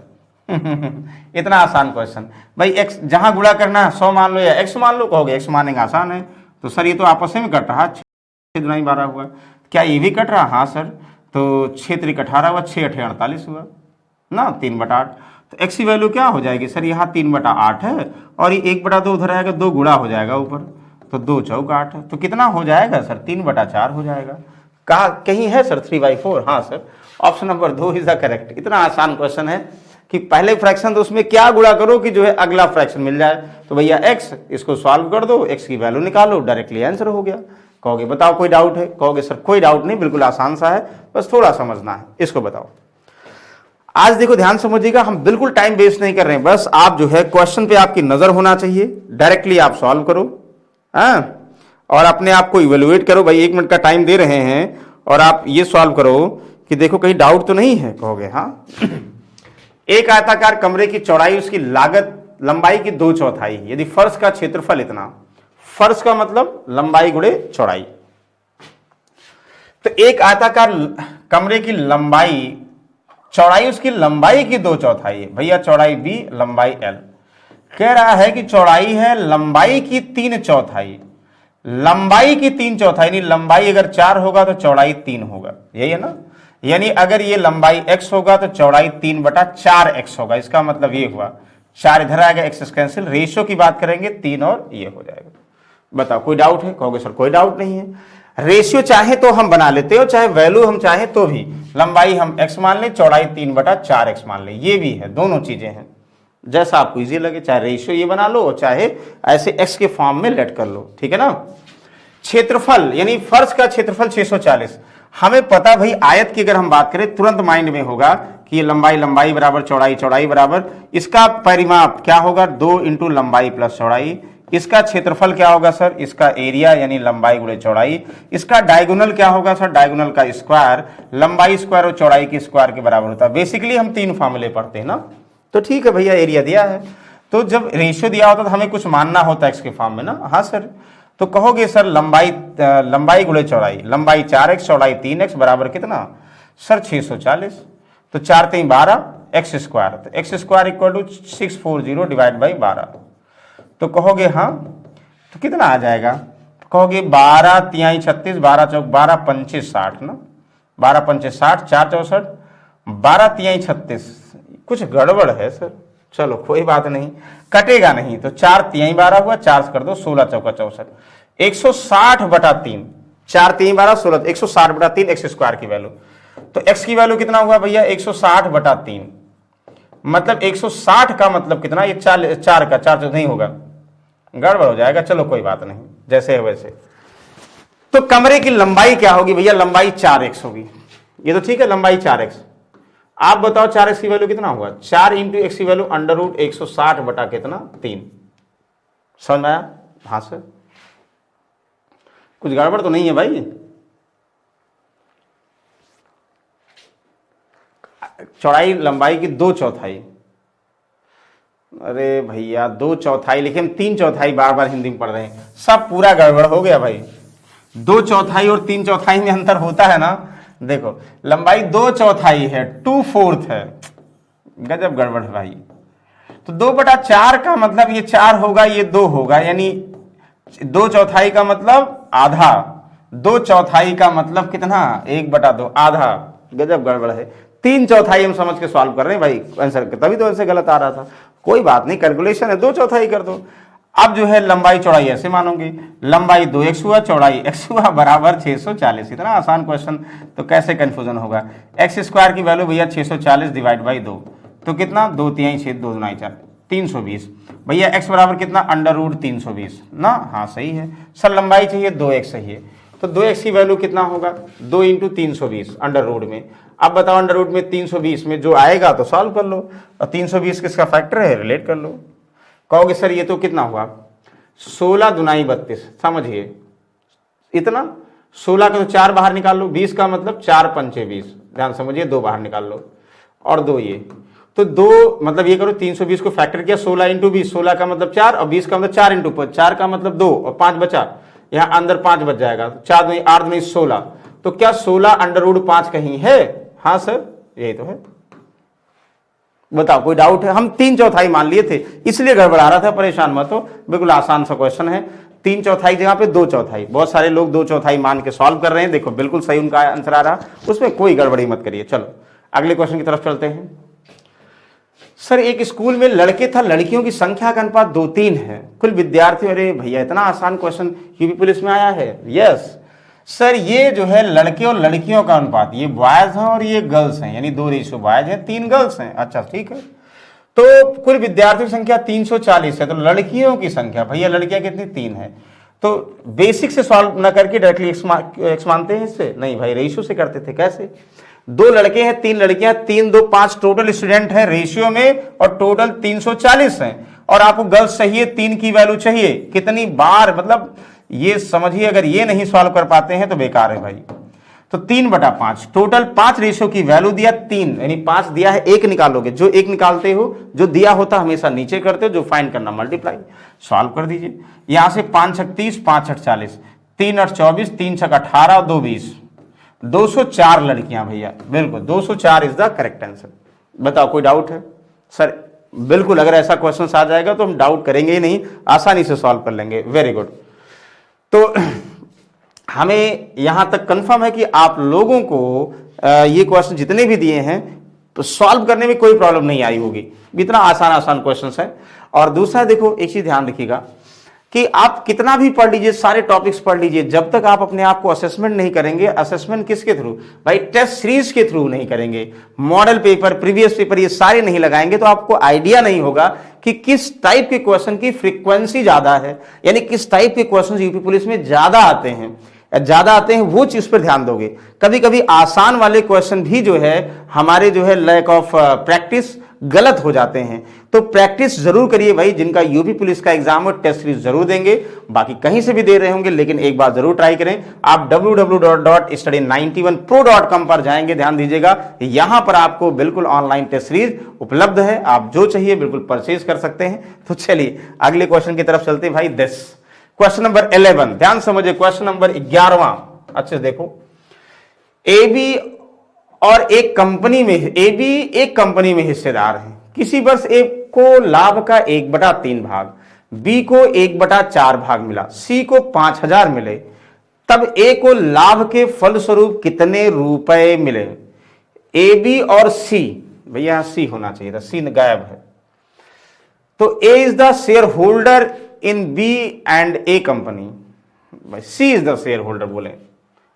इतना आसान क्वेश्चन भाई। x जहां गुणा करना है 100 मान लो या x मान लो, कहोगे x मानेंगे आसान है। तो सर ये तो आपस में कट रहा, 6 दुनाई 12 हुआ, क्या ये भी कट रहा? हाँ सर, तो 6 × 18 हुआ, 6 × 8 = 48 हुआ ना, 3/8। तो x की वैल्यू क्या हो जाएगी सर, यहाँ 3/8 है और ये 1/2 उधर आएगा, 2 गुणा हो जाएगा ऊपर, तो 2 चौक 8 है, तो कितना हो जाएगा सर, 3/4 हो जाएगा। कहा कहीं है सर 3/4? हाँ sir, option number 2 is the correct. इतना आसान क्वेश्चन है कि पहले फ्रैक्शन तो उसमें क्या गुणा करो कि जो है अगला फ्रैक्शन मिल जाए। तो भैया x, इसको सॉल्व कर दो, x की वैल्यू निकालो, डायरेक्टली आंसर हो गया। कहोगे बताओ कोई डाउट है? कहोगे सर कोई डाउट नहीं, बिल्कुल आसान सा है, बस थोड़ा समझना है। इसको बताओ। आज देखो ध्यान समझिएगा, हम बिल्कुल टाइम वेस्ट नहीं कर रहे हैं, बस आप जो है क्वेश्चन पे आपकी नजर होना चाहिए, डायरेक्टली आप सॉल्व करो, हाँ, और अपने आप को इवेलुएट करो। भाई 1 मिनट का टाइम दे रहे हैं और आप ये सॉल्व करो कि देखो कहीं डाउट तो नहीं है। कहोगे हाँ। एक आयताकार कमरे की चौड़ाई, उसकी लागत लंबाई की 2/4, यदि फर्श का क्षेत्रफल इतना, फर्श का मतलब लंबाई गुणे चौड़ाई, तो एक आयताकार कमरे की लंबाई, चौड़ाई उसकी लंबाई की 2/4 है भैया, चौड़ाई b, लंबाई l। कह रहा है कि चौड़ाई है लंबाई की 3/4, लंबाई की 3/4, यानी लंबाई अगर 4 होगा तो चौड़ाई 3 होगा, यही है ना। यानी अगर ये लंबाई x होगा तो चौड़ाई 3/4x होगा। इसका मतलब ये हुआ 4 इधर आएगा, x कैंसिल, रेशियो की बात करेंगे 3 और ये हो जाएगा। बताओ कोई डाउट है? कहोगे सर कोई डाउट नहीं है। रेशियो चाहे तो हम बना लेते हो, चाहे वैल्यू हम चाहे तो भी, लंबाई हम x मान लें, चौड़ाई 3/4x मान लें, ये भी है, दोनों चीजें हैं, जैसा आपको इजी लगे, चाहे रेशियो ये बना लो, चाहे ऐसे x के फॉर्म में लेट कर लो, ठीक है ना। क्षेत्रफल यानी फर्श का क्षेत्रफल 640, हमें पता भाई आयत की अगर हम बात करें तुरंत माइंड में होगा कि ये लंबाई लंबाई बराबर चौड़ाई चौड़ाई बराबर, इसका परिमाप क्या होगा, 2 × लंबाई प्लस चौड़ाई। इसका क्षेत्रफल क्या होगा सर, इसका एरिया यानी लंबाई गुणे चौड़ाई। इसका डायगोनल क्या होगा सर, डायगोनल का स्क्वायर, लंबाई स्क्वायर और चौड़ाई की स्क्वायर के बराबर होता है। बेसिकली हम 3 फॉर्मूले पढ़ते हैं ना, तो ठीक है भैया, एरिया दिया है तो जब रेशियो दिया होता है तो हमें कुछ मानना होता है इसके फॉर्म में ना। हाँ सर, तो कहोगे सर लंबाई गुणे चौड़ाई, लंबाई 4x, चौड़ाई 3x बराबर कितना सर 640, तो 4 × 3 = 12, x स्क्वायर, तो x square equal to 640 divide by 12। तो कहोगे हाँ, तो कितना आ जाएगा, कहोगे 12 × 3 = 36, 12 × 4 = 12, 5 × 60 ना, 12 × 5 = 60, 4 × 64, 12 × 3 = 36, कुछ गड़बड़ है सर। चलो कोई बात नहीं, कटेगा नहीं, तो 4 × 3 = 12 हुआ, 4 से कर दो, 16 × 4 = 64, 160/3, 4 × 3 = 12, 16, 160/3 x स्क्वायर की वैल्यू। तो x की वैल्यू कितना हुआ भैया, 160/3, मतलब 160 का मतलब कितना, ये 4 का 4 तो नहीं होगा, गड़बड़ हो जाएगा। चलो कोई बात नहीं, जैसे है वैसे। तो कमरे की लंबाई क्या होगी भैया, लंबाई 4x होगी, ये तो ठीक है, लंबाई 4x। आप बताओ 4x की वैल्यू कितना हुआ, 4 × x की वैल्यू √160 बटा कितना 3। समझ में आया? हाँ सर, कुछ गड़बड़ तो नहीं है भाई। चौड़ाई लंबाई की 2/4, अरे भैया 2/4 लिखे, हम 3/4 बार बार हिंदी में पढ़ रहे हैं, सब पूरा गड़बड़ हो गया भाई। 2/4 और 3/4 में अंतर होता है ना। देखो लंबाई 2/4 है, 2/4 है, गजब गड़बड़ है भाई। तो 2/4 का मतलब ये 4 होगा, ये 2 होगा, यानी 2/4 का मतलब आधा, 2/4 का मतलब कितना, 1/2, आधा, गजब गड़बड़ है। 3/4 हम समझ के सॉल्व कर रहे हैं भाई आंसर, तभी तो आंसर गलत आ रहा था। कोई बात नहीं, कैलकुलेशन है, 2/4 कर दो। अब जो है लंबाई चौड़ाई ऐसे मानोगे, लंबाई 2x हुआ, चौड़ाई x हुआ, बराबर 640। इतना आसान क्वेश्चन, तो कैसे कंफ्यूजन होगा। x स्क्वायर की वैल्यू भैया 640 डिवाइड बाई 2, तो कितना, 2 × 3 = 6, 2 × 2 = 4, 320 भैया। x बराबर कितना, √320 ना। हाँ सही है सर, लंबाई चाहिए 2x चाहिए, तो 2x की वैल्यू कितना होगा, 2 × 320 अंडर में। अब बताओ अंडर रूट में 320 में जो आएगा तो सॉल्व कर लो, और 320 किसका फैक्टर है, रिलेट कर लो। कहोगे सर ये तो कितना हुआ, 16 दूनाई 32, समझिए इतना, 16 का तो 4 बाहर निकाल लो, 20 का मतलब 4 × 5 = 20, ध्यान समझिए, 2 बाहर निकाल लो, और 2 ये तो दो मतलब ये करो 320 को फैक्टर किया, 16 इंटू 20, 16 का मतलब 4 और 20 का मतलब 4 इंटू 5, 4 का मतलब 2 और 5 बचा, यहाँ अंदर 5 बच जाएगा, 4 नहीं 8 नहीं 16। तो क्या 16 √5 कहीं है? हाँ सर यही तो है। बताओ कोई डाउट है? हम 3/4 मान लिए थे इसलिए गड़बड़ा रहा था, परेशान मत हो, बिल्कुल आसान सा क्वेश्चन है। 3/4 जगह पे 2/4, बहुत सारे लोग 2/4 मान के सॉल्व कर रहे हैं, देखो बिल्कुल सही उनका आंसर आ रहा, उसमें कोई गड़बड़ी मत करिए। चलो अगले क्वेश्चन की तरफ चलते हैं। सर एक स्कूल में लड़के था, लड़कियों की संख्या का अनुपात 2:3 है, कुल विद्यार्थी। अरे भैया इतना आसान क्वेश्चन यूपी पुलिस में आया है। यस सर, ये जो है लड़के और लड़कियों का अनुपात, ये बॉयज हैं और ये गर्ल्स हैं, यानी 2 रेशियो बॉयज है 3 गर्ल्स हैं। अच्छा ठीक है, तो कुल विद्यार्थियों की संख्या 340 है, तो लड़कियों की संख्या भैया लड़कियां कितनी 3 है, तो बेसिक से सॉल्व ना करके डायरेक्टली एक्स मानते हैं इससे? नहीं भाई, रेशियो से करते थे। कैसे? 2 लड़के हैं 3 लड़कियां, 3 2 5 टोटल स्टूडेंट है रेशियो में, और टोटल 340 हैं, और आपको गर्ल्स चाहिए 3 की वैल्यू चाहिए कितनी बार, मतलब ये समझिए अगर ये नहीं सॉल्व कर पाते हैं तो बेकार है भाई। तो 3/5 टोटल 5 रेशियो की वैल्यू दिया 3, यानी 5 दिया है, 1 निकालोगे, जो 1 निकालते हो जो दिया होता हमेशा नीचे करते हो, जो फाइंड करना मल्टीप्लाई, सॉल्व कर दीजिए। यहां से 5 6 30, 5 8 40, 3 8 24, 3 6 18 और 2 20, 204 लड़कियां भैया, बिल्कुल 204 इज द करेक्ट आंसर। बताओ कोई डाउट है? सर बिल्कुल, अगर ऐसा क्वेश्चन आ जाएगा तो हम डाउट करेंगे ही नहीं, आसानी से सॉल्व कर लेंगे। Very good. तो हमें यहां तक कंफर्म है कि आप लोगों को ये क्वेश्चन जितने भी दिए हैं तो सॉल्व करने में कोई प्रॉब्लम नहीं आई होगी, इतना आसान क्वेश्चंस है। और दूसरा देखो, एक चीज ध्यान रखिएगा कि आप कितना भी पढ़ लीजिए, सारे टॉपिक्स पढ़ लीजिए, जब तक आप अपने आप को असेसमेंट नहीं करेंगे, असेसमेंट किसके थ्रू भाई? टेस्ट सीरीज के थ्रू नहीं करेंगे, मॉडल पेपर, प्रीवियस पेपर ये सारे नहीं लगाएंगे तो आपको आइडिया नहीं होगा कि किस टाइप के क्वेश्चन की फ्रीक्वेंसी ज्यादा है, यानी किस टाइप के क्वेश्चन यूपी पुलिस में ज्यादा आते हैं, वो चीज पर ध्यान दोगे। कभी कभी आसान वाले क्वेश्चन भी जो है हमारे जो है लैक ऑफ प्रैक्टिस गलत हो जाते हैं, तो प्रैक्टिस जरूर करिए भाई। जिनका यूपी पुलिस का एग्जाम हो टेस्ट सीरीज जरूर देंगे, बाकी कहीं से भी दे रहे होंगे, लेकिन एक बार जरूर ट्राई करें। आप www.study91pro.com पर जाएंगे, ध्यान दीजिएगा यहां पर आपको बिल्कुल ऑनलाइन टेस्ट सीरीज उपलब्ध है, आप जो चाहिए बिल्कुल परचेज कर सकते हैं। तो चलिए अगले क्वेश्चन की तरफ चलते हैं भाई। क्वेश्चन नंबर 11, ध्यान समझिए, क्वेश्चन नंबर 11 अच्छे से देखो। एबी और एक कंपनी में, एबी एक कंपनी में हिस्सेदार है, किसी वर्ष ए को लाभ का 1/3 भाग, बी को 1/4 भाग मिला, सी को 5000 मिले, तब ए को लाभ के फलस्वरूप कितने रुपए मिले? ए बी और सी, भैया यहां सी होना चाहिए था, सी गायब है। तो A is the shareholder in B and A company, भाई C is the shareholder बोले,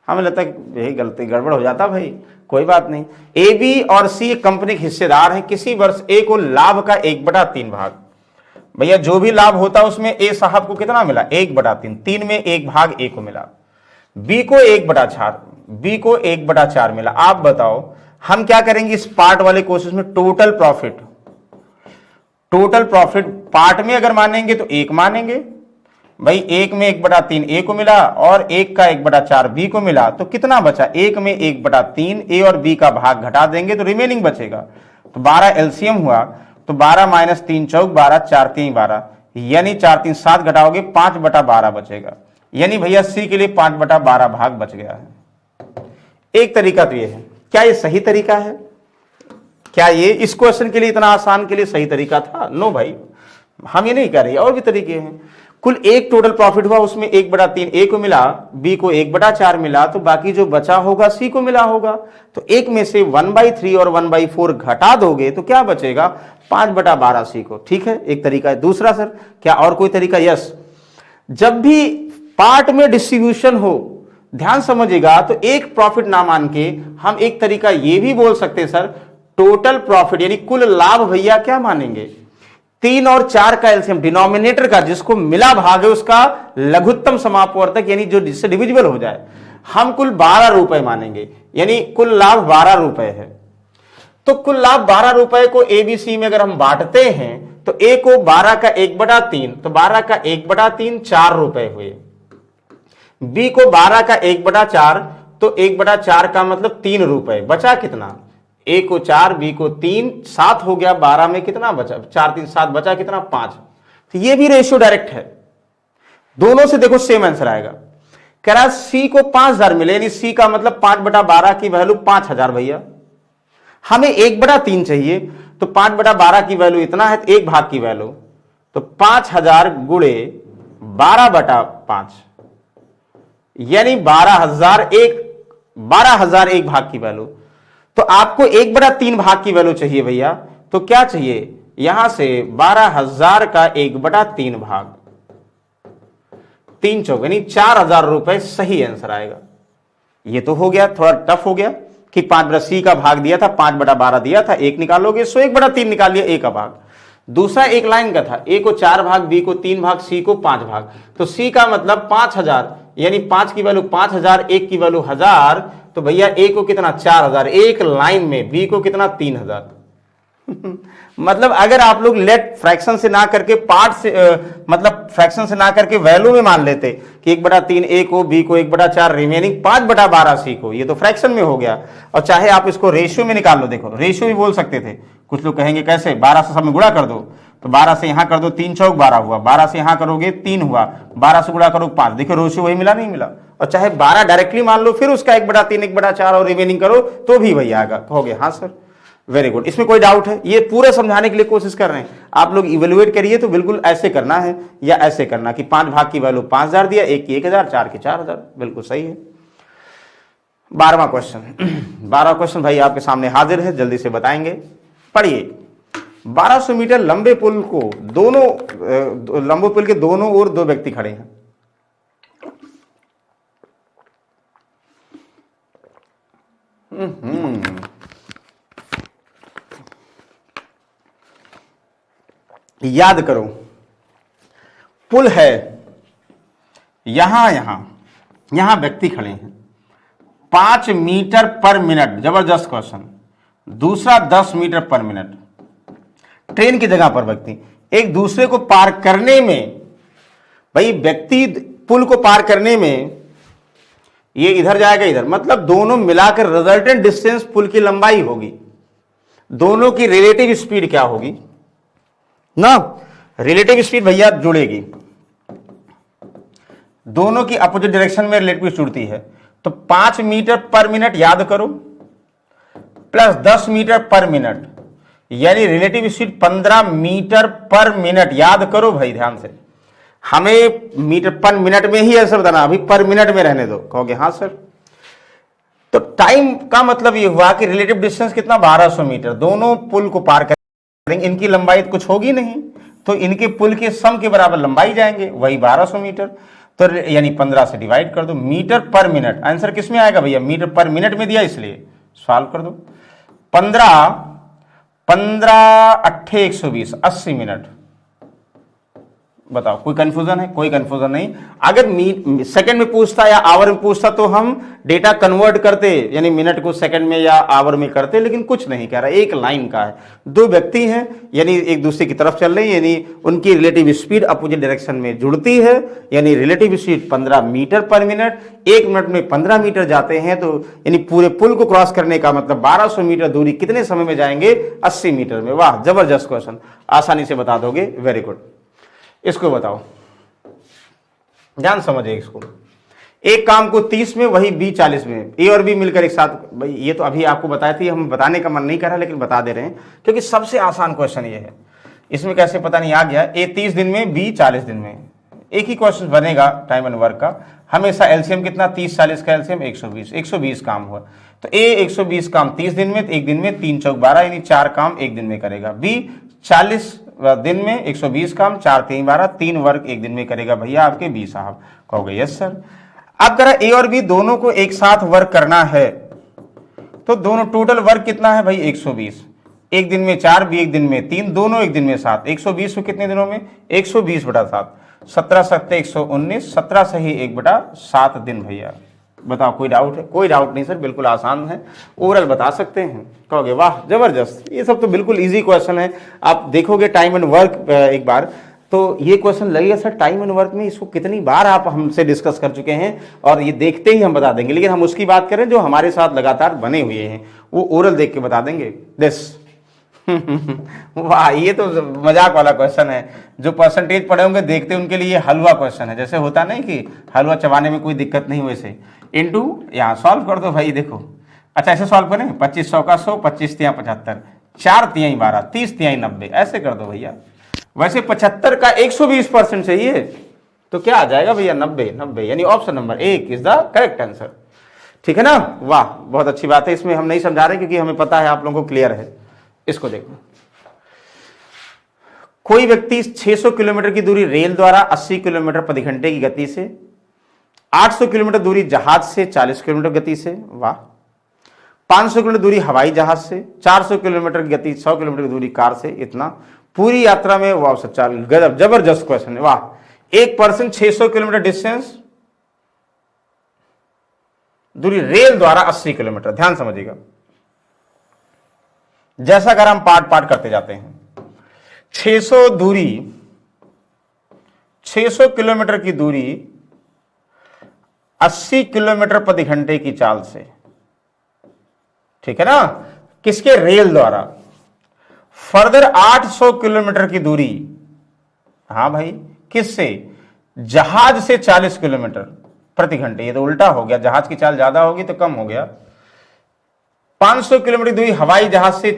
हमें लगता है यही गलती गड़बड़ हो जाता भाई, कोई बात नहीं। ए बी और सी एक कंपनी के हिस्सेदार हैं, किसी वर्ष ए को लाभ का 1/3 भाग, भैया जो भी लाभ होता है उसमें ए साहब को कितना मिला? 1/3, 3 में 1 भाग ए को मिला। बी को 1/4, बी को 1/4 मिला। आप बताओ हम क्या करेंगे इस पार्ट वाले क्वेश्चन में? Total profit, total profit part में अगर मानेंगे तो 1 मानेंगे भाई, 1 में 1/3 ए को मिला और 1 का 1/4 बी को मिला, तो कितना बचा? 1 में 1/3 ए और बी का भाग घटा देंगे तो रिमेनिंग बचेगा। तो 12 एलसीएम हुआ, तो 12 - 3 = 12, 4 3 12, यानी 4 3 7 घटाओगे 5/12 बचेगा, यानी भैया सी के लिए 5/12 भाग बच गया है। एक तरीका तो ये है, क्या ये सही तरीका है? क्या ये इस क्वेश्चन के लिए इतना आसान के लिए सही तरीका था? नो भाई, हम ये नहीं कह रहे, और भी तरीके हैं। कुल एक टोटल प्रॉफिट हुआ, उसमें 1/3 ए को मिला, बी को 1/4 मिला, तो बाकी जो बचा होगा सी को मिला होगा। तो एक में से 1/3 और 1/4 घटा दोगे तो क्या बचेगा? 5/12 सी को। ठीक है, एक तरीका है। दूसरा सर, क्या और कोई तरीका? यस, जब भी पार्ट में डिस्ट्रीब्यूशन हो, ध्यान समझिएगा, तो एक प्रॉफिट ना मान के हम एक तरीका ये भी बोल सकते हैं सर, टोटल प्रॉफिट यानी कुल लाभ भैया क्या मानेंगे? 3 और 4 का एलसीएम, डिनोमिनेटर का जिसको मिला भाग है उसका लघुत्तम समापवर्तक, यानी जो जिससे डिविजिबल हो जाए, हम कुल 12 रुपए मानेंगे, यानी कुल लाभ 12 रुपए है। तो कुल लाभ 12 रुपए को एबीसी में अगर हम बांटते हैं तो ए को 12 का 1/3, तो 12 का 1/3 4 रुपए हुए, बी को 12 का 1/4, तो 1/4 का मतलब 3 रुपए, बचा कितना? ए को 4, बी को 3, 7 हो गया, 12 में कितना बचा, 4 3 7 बचा कितना 5। तो ये भी रेशियो डायरेक्ट है, दोनों से देखो सेम आंसर आएगा। कह रहा सी को 5000 मिले, यानी सी का मतलब 5/12 की वैल्यू 5000 भैया। हमें 1/3 चाहिए, तो 5/12 की वैल्यू इतना है, एक भाग की वैल्यू, तो 5000 गुणे 12/5 यानी 12000 एक भाग की वैल्यू। तो आपको 1/3 भाग की वैल्यू चाहिए भैया, तो क्या चाहिए यहां से 12000 का 1/3 भाग, 3 चौक यानी 4000 रुपए सही आंसर आएगा। ये तो हो गया, थोड़ा टफ हो गया कि 5/सी का भाग दिया था, 5/12 दिया था, एक निकालोगे, सो 1/3 निकाल लिया, ए का भाग। दूसरा एक लाइन का था, ए को 4 भाग, बी को 3 भाग, सी को 5 भाग, तो सी का मतलब 5000 यानी 5 की वैल्यू 5000, 1 की वैल्यू 1000, तो भैया ए को कितना 4000 एक लाइन में, बी को कितना 3000। मतलब अगर आप लोग लेट फ्रैक्शन से ना करके पार्ट से मतलब फ्रैक्शन से ना करके वैल्यू में मान लेते कि 1/3 ए को, बी को 1/4, रिमेनिंग 5/12 सी को, ये तो फ्रैक्शन में हो गया। और चाहे आप इसको रेशियो में निकाल लो, देखो रेशियो भी बोल सकते थे। कुछ लोग कहेंगे कैसे, 12 से सब में गुणा कर दो, तो 12 से यहां कर दो, 3 चौक 12 हुआ, 12 से यहां करोगे 3 हुआ, 12 से गुणा करो 5, देखो रेशियो वही मिला नहीं मिला। और चाहे 12 डायरेक्टली मान लो, फिर उसका 1/3 1/4 और रिमेनिंग करो तो भी वही आएगा। कहोगे हाँ सर, वेरी गुड, इसमें कोई डाउट है? ये पूरा समझाने के लिए कोशिश कर रहे हैं आप लोग। इवेल्युएट करिए तो बिल्कुल ऐसे करना है या ऐसे करना कि 5 भाग की वैल्यू 5000 दिया, 1 की 1000, 4 की 4000, बिल्कुल सही है। 12वां क्वेश्चन 12वां क्वेश्चन भाई आपके सामने हाजिर है, जल्दी से बताएंगे, पढ़िए। 1200 मीटर लंबे पुल को लंबे पुल के दोनों ओर 2 व्यक्ति खड़े हैं। याद करो, पुल है, यहां व्यक्ति खड़े हैं, 5 मीटर पर मिनट, जबरदस्त क्वेश्चन। दूसरा 10 मीटर पर मिनट, ट्रेन की जगह पर व्यक्ति एक दूसरे को पार करने में, भाई व्यक्ति पुल को पार करने में ये इधर जाएगा इधर, मतलब दोनों मिलाकर रिजल्टेंट डिस्टेंस पुल की लंबाई होगी। दोनों की रिलेटिव स्पीड क्या होगी ना, रिलेटिव स्पीड भैया जुड़ेगी, दोनों की अपोजिट डायरेक्शन में रिलेटिव जुड़ती है। तो 5 मीटर पर मिनट याद करो, प्लस 10 मीटर पर मिनट, यानी relative speed 15 meter per minute. याद करो भाई ध्यान से, हमें मीटर पर मिनट में ही आंसर बताना, अभी पर मिनट में रहने दो। कहोगे हाँ सर, तो टाइम का मतलब ये हुआ कि रिलेटिव डिस्टेंस कितना 1200 मीटर, दोनों पुल को पार करेंगे, इनकी लंबाई कुछ होगी नहीं, तो इनके पुल के सम के बराबर लंबाई जाएंगे, वही 1200 मीटर। तो यानी 15 से डिवाइड कर दो, मीटर पर मिनट। आंसर किस में आएगा भैया, मीटर पर मिनट में दिया इसलिए सॉल्व कर दो। 15 8 120, 80 मिनट। बताओ कोई कंफ्यूजन है? कोई कंफ्यूजन नहीं। अगर सेकंड में पूछता या आवर में पूछता तो हम डेटा कन्वर्ट करते, यानी मिनट को सेकंड में या आवर में करते, लेकिन कुछ नहीं कह रहा, एक लाइन का है, 2 व्यक्ति हैं यानी एक दूसरे की तरफ चल रहे हैं, यानी उनकी रिलेटिव स्पीड अपोजिट डायरेक्शन में जुड़ती है, यानी relative speed 15 meter per minute, 1 minute में 15 मीटर जाते हैं, तो यानी पूरे पुल को क्रॉस करने का मतलब 1200 मीटर दूरी कितने समय में जाएंगे, 80 मीटर में। वाह जबरदस्त क्वेश्चन, आसानी से बता दोगे, वेरी गुड। इसको बताओ, ध्यान समझिए इसको। एक काम को 30 में, वही बी 40 में, ए और बी मिलकर एक साथ। भाई ये तो अभी आपको बताया थी, हम बताने का मन नहीं कर रहा लेकिन बता दे रहे हैं क्योंकि सबसे आसान क्वेश्चन ये है। इसमें कैसे पता नहीं आ गया, ए 30 दिन में, बी 40 दिन में, एक ही क्वेश्चन बनेगा टाइम एंड वर्क का। हमेशा एलसीएम कितना, 30 40 का एलसीएम 120 काम हुआ, तो ए 120 काम 30 दिन में, एक दिन में 3 चौक 12 यानी 4 काम एक दिन में करेगा। बी 40 दिन में 120 काम, 4 3 12, 3 वर्क एक दिन में करेगा भैया आपके बी साहब। कहोगे यस सर। अब करा ए और बी दोनों को एक साथ वर्क करना है, तो दोनों टोटल वर्क कितना है भाई 120, एक दिन में 4, बी एक दिन में 3, दोनों एक दिन में 7, 120 को कितने दिनों में 120/7, 17 7 119, 17 से ही 1/7 दिन भैया। बताओ कोई डाउट है? कोई डाउट नहीं सर, बिल्कुल आसान है, ओवरऑल बता सकते हैं। कहोगे वाह जबरदस्त, ये सब तो बिल्कुल इजी क्वेश्चन है। आप देखोगे टाइम एंड वर्क एक बार तो ये क्वेश्चन लगेगा सर टाइम एंड वर्क में इसको कितनी बार आप हमसे डिस्कस कर चुके हैं, और ये देखते ही हम बता देंगे, लेकिन हम उसकी बात करें जो हमारे साथ लगातार बने हुए हैं, वो ओरल देख के बता देंगे। दिस वाह, ये तो मजाक वाला क्वेश्चन है। जो परसेंटेज पढ़े होंगे देखते उनके लिए हलवा क्वेश्चन है, जैसे होता नहीं कि हलवा चबाने में कोई दिक्कत नहीं, वैसे इनटू यहाँ सॉल्व कर दो भाई। देखो अच्छा ऐसे सॉल्व करें, 2500 का 100, 25 तिया 75, 4 तियाई 12, 30 तियाई 90, ऐसे कर दो भैया। वैसे 75 का 120% चाहिए तो क्या आ जाएगा भैया, 90, यानी option number 1 is the correct answer. ठीक है ना, वाह बहुत अच्छी बात है। इसमें हम नहीं समझा रहे क्योंकि हमें पता है आप लोगों को क्लियर है। इसको देखो, कोई व्यक्ति 600 किलोमीटर की दूरी रेल द्वारा 80 किलोमीटर प्रति घंटे की गति से, 800 किलोमीटर दूरी जहाज से 40 किलोमीटर गति से, वाह, 500 किलोमीटर दूरी हवाई जहाज से, 400 किलोमीटर की गति 100 किलोमीटर की दूरी कार से, इतना पूरी यात्रा में, वाह सच्चा गजब, जबरदस्त क्वेश्चन है, वाह। एक पर्सन 600 किलोमीटर डिस्टेंस दूरी रेल द्वारा 80 किलोमीटर, ध्यान समझिएगा, जैसा अगर हम पार्ट पार्ट करते जाते हैं। 600 किलोमीटर की दूरी 80 किलोमीटर प्रति घंटे की चाल से, ठीक है ना, किसके, रेल द्वारा। फर्दर 800 किलोमीटर की दूरी, हां भाई, किससे, जहाज से 40 किलोमीटर प्रति घंटे, ये तो उल्टा हो गया, जहाज की चाल ज्यादा होगी तो कम हो गया। 500 किलोमीटर दूरी हवाई जहाज से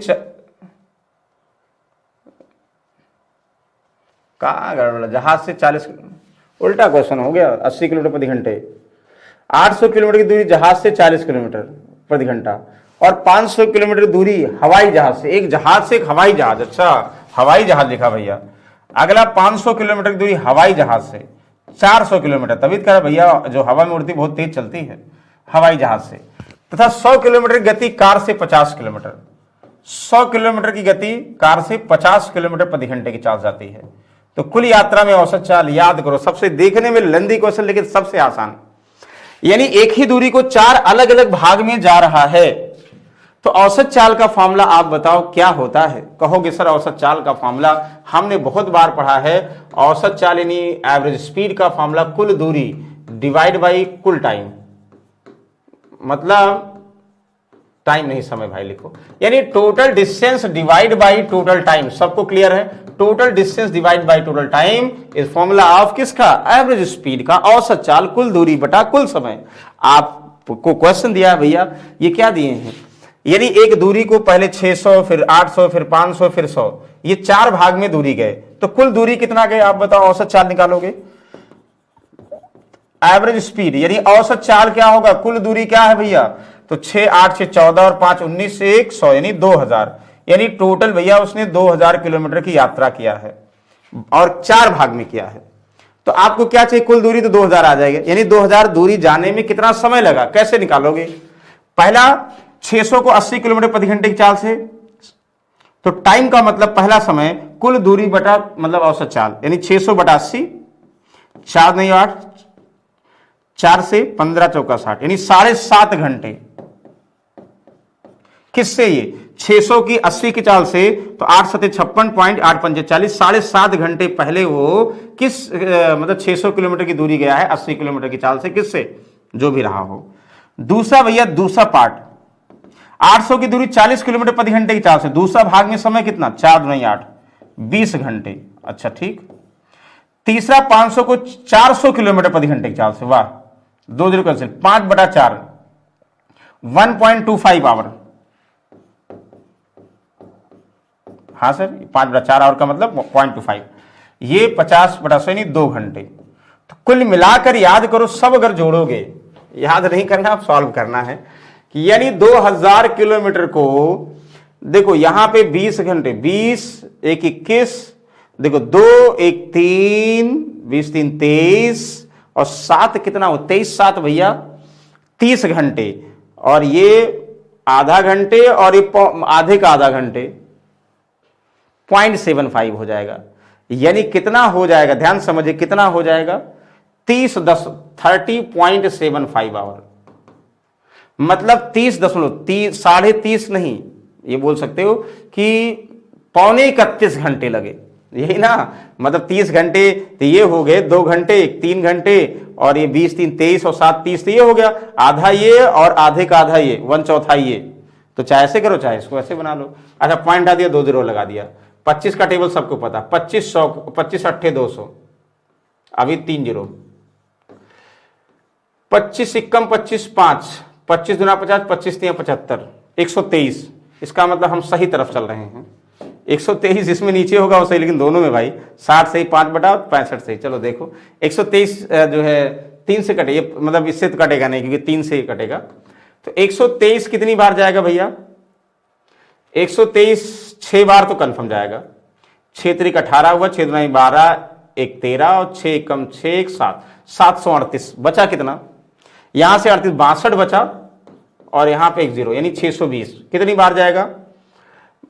कहां गड़बड़, जहाज से 40, उल्टा क्वेश्चन हो गया, 80 किलोमीटर प्रति घंटे। 800 किलोमीटर की दूरी जहाज से 40 किलोमीटर प्रति घंटा, और 500 किलोमीटर दूरी हवाई जहाज से, एक जहाज से एक हवाई जहाज, अच्छा हवाई जहाज लिखा भैया। अगला 500 किलोमीटर की दूरी हवाई जहाज से 400 किलोमीटर, तभी कह भैया जो हवा में उड़ती बहुत तेज चलती है, हवाई जहाज से, तथा 100 किलोमीटर की गति कार से 50 किलोमीटर, 100 किलोमीटर की गति कार से 50 किलोमीटर प्रति घंटे की चाल जाती है। तो कुल यात्रा में औसत चाल याद करो, सबसे देखने में लेंदी क्वेश्चन लेकिन सबसे आसान, यानी एक ही दूरी को 4 अलग अलग भाग में जा रहा है, तो औसत चाल का फॉर्मूला आप बताओ क्या होता है। कहोगे सर औसत चाल का फॉर्मूला हमने बहुत बार पढ़ा है, औसत चाल यानी एवरेज स्पीड का फॉर्मूला कुल दूरी डिवाइड बाई कुल टाइम, मतलब टाइम नहीं, समय भाई लिखो, यानी total distance divide by total time. सबको क्लियर है, total distance divide by total time is formula of किसका, एवरेज स्पीड का, औसत चाल कुल दूरी बटा कुल समय। आपको क्वेश्चन दिया है भैया, ये क्या दिए हैं, यानी एक दूरी को पहले 600 फिर 800 फिर 500 फिर 100, ये 4 भाग में दूरी गए, तो कुल दूरी कितना गए आप बताओ, औसत चाल निकालोगे। एवरेज स्पीड यानी औसत चाल क्या होगा, कुल दूरी क्या है भैया, तो 6 8 6 14 और 5 19 से 100 यानी 2000, यानी टोटल भैया उसने 2000 किलोमीटर की यात्रा किया है और 4 भाग में किया है। तो आपको क्या चाहिए, कुल दूरी, तो 2000 आ जाएगा, यानी 2000 दूरी जाने में कितना समय लगा, कैसे निकालोगे। पहला 600 को 80 किलोमीटर प्रति घंटे की चाल से, तो टाइम का मतलब पहला समय कुल दूरी बटा मतलब औसत चाल, यानी 600 बटा 80, 4 नहीं 8, 4 से 15 चौका 60, यानी 7.5 घंटे। किससे, ये 600 की 80 की चाल से, तो 8 7 56.8 पंजे 40, 7.5 घंटे पहले वो किस मतलब 600 किलोमीटर की दूरी गया है 80 किलोमीटर की चाल से, किससे, जो भी रहा हो। दूसरा भैया, दूसरा पार्ट 800 की दूरी 40 किलोमीटर प्रति घंटे की चाल से, दूसरा भाग में समय कितना, 4 नहीं 8, 20 घंटे, अच्छा ठीक। तीसरा 500 को 400 किलोमीटर प्रति घंटे की चाल से, वाह 2 0 कैंसिल, 5/4 1.25 आवर, हाँ सर 5/4 आवर का मतलब 0.25, ये 50/100 यानी 2 घंटे। तो कुल मिलाकर याद करो, सब अगर जोड़ोगे, याद नहीं करना आप सॉल्व करना है, कि यानी 2000 किलोमीटर को देखो यहां पे 20 घंटे, 20 1 21, देखो 2 1 3, 20 3 23 और 7 कितना हो, 23 7 भैया 30 घंटे, और ये आधा घंटे और ये आधे का आधा घंटे 0.75 हो जाएगा, यानी कितना हो जाएगा, ध्यान समझिए कितना हो जाएगा, 30.75 आवर, मतलब 30.30 नहीं, ये बोल सकते हो कि 31.25 घंटे लगे, यही ना, मतलब 30 घंटे तो ये हो गए, 2 घंटे 3 घंटे, और ये 20 3 23 और 7 30, तो ये हो गया आधा ये और आधे का आधा ये, 1/4 ये। तो चाहे ऐसे करो चाहे इसको ऐसे बना लो। अच्छा पॉइंट आ दिया, 2 0 लगा दिया। 25 का टेबल सबको पता, 25 100, 25 8 200, अभी 3 0, 25 इक्कम 25 5, 25 दूना 50, 25 3 75, 123। इसका मतलब हम सही तरफ चल रहे हैं। 123 इसमें नीचे होगा वो सही, लेकिन दोनों में भाई 60 सही, 5 बटा 65 सही। चलो देखो 123 जो है 3 से कटे, ये मतलब इससे तो कटेगा नहीं क्योंकि 3 से ही कटेगा। तो 123 कितनी बार जाएगा भैया? 123 6 बार तो कंफर्म जाएगा। 6 3 18 हुआ, 6 दूना 12, 1 13 और 6 कम 6 1 7, 738 बचा। कितना यहां से 38 62 बचा, और यहां पे 1 0 यानी 620 कितनी बार जाएगा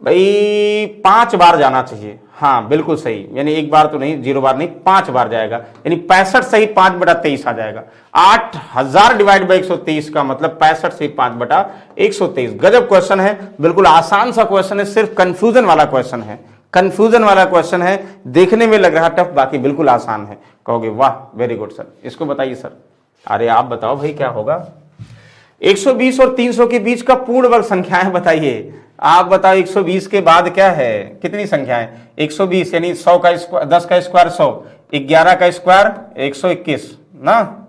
भाई? 5 बार जाना चाहिए। हाँ बिल्कुल सही, यानी 1 बार तो नहीं, 0 बार नहीं, 5 बार जाएगा, यानी 65 सही 5 बटा 23 आ जाएगा। 8000 डिवाइड बाई 123 का मतलब 65 सही 5 बटा 123। गजब क्वेश्चन है, बिल्कुल आसान सा क्वेश्चन है, सिर्फ कंफ्यूजन वाला क्वेश्चन है, कंफ्यूजन वाला क्वेश्चन है, देखने में लग रहा टफ, बाकी बिल्कुल आसान है। कहोगे वाह वेरी गुड सर, इसको बताइए सर। अरे आप बताओ भाई क्या होगा? 120 और 300 के बीच का पूर्ण वर्ग संख्याएं बताइए। आप बताओ 120 के बाद क्या है, कितनी संख्याएं? 120 यानी 100 का स्क्वायर, 10 का स्क्वायर 100, 11 का स्क्वायर 121 ना,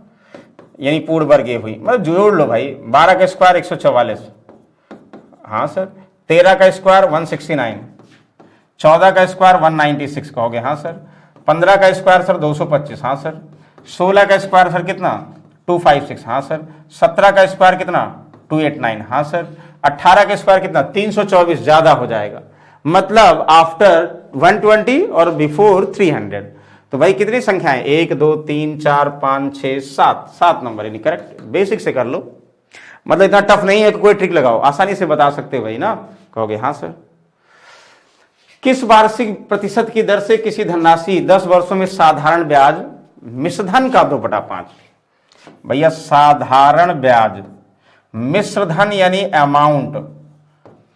यानी पूर्ण वर्ग ये हुई। मतलब जोड़ लो भाई, 12 का स्क्वायर 144, हाँ सर, 13 का स्क्वायर 169, 14 का स्क्वायर 196 कहोगे हाँ सर, 15 का स्क्वायर सर 225, हाँ सर, 16 का स्क्वायर सर कितना 256, हाँ सर, 17 का स्क्वायर कितना 289, हाँ सर, 18 का स्क्वायर कितना 324, ज्यादा हो जाएगा, मतलब आफ्टर 120 और बिफोर 300। तो भाई कितनी संख्याएं? 1 2 3 4 5 6 7, 7 नंबर, यानी करेक्ट। बेसिक से कर लो, मतलब इतना टफ नहीं है कि कोई ट्रिक लगाओ, आसानी से बता सकते हो भाई ना। कहोगे हाँ सर। किस वार्षिक प्रतिशत की दर से किसी धनराशि 10 वर्षों में साधारण ब्याज मिश्रधन का 2/5? भैया साधारण ब्याज मिश्रधन यानी अमाउंट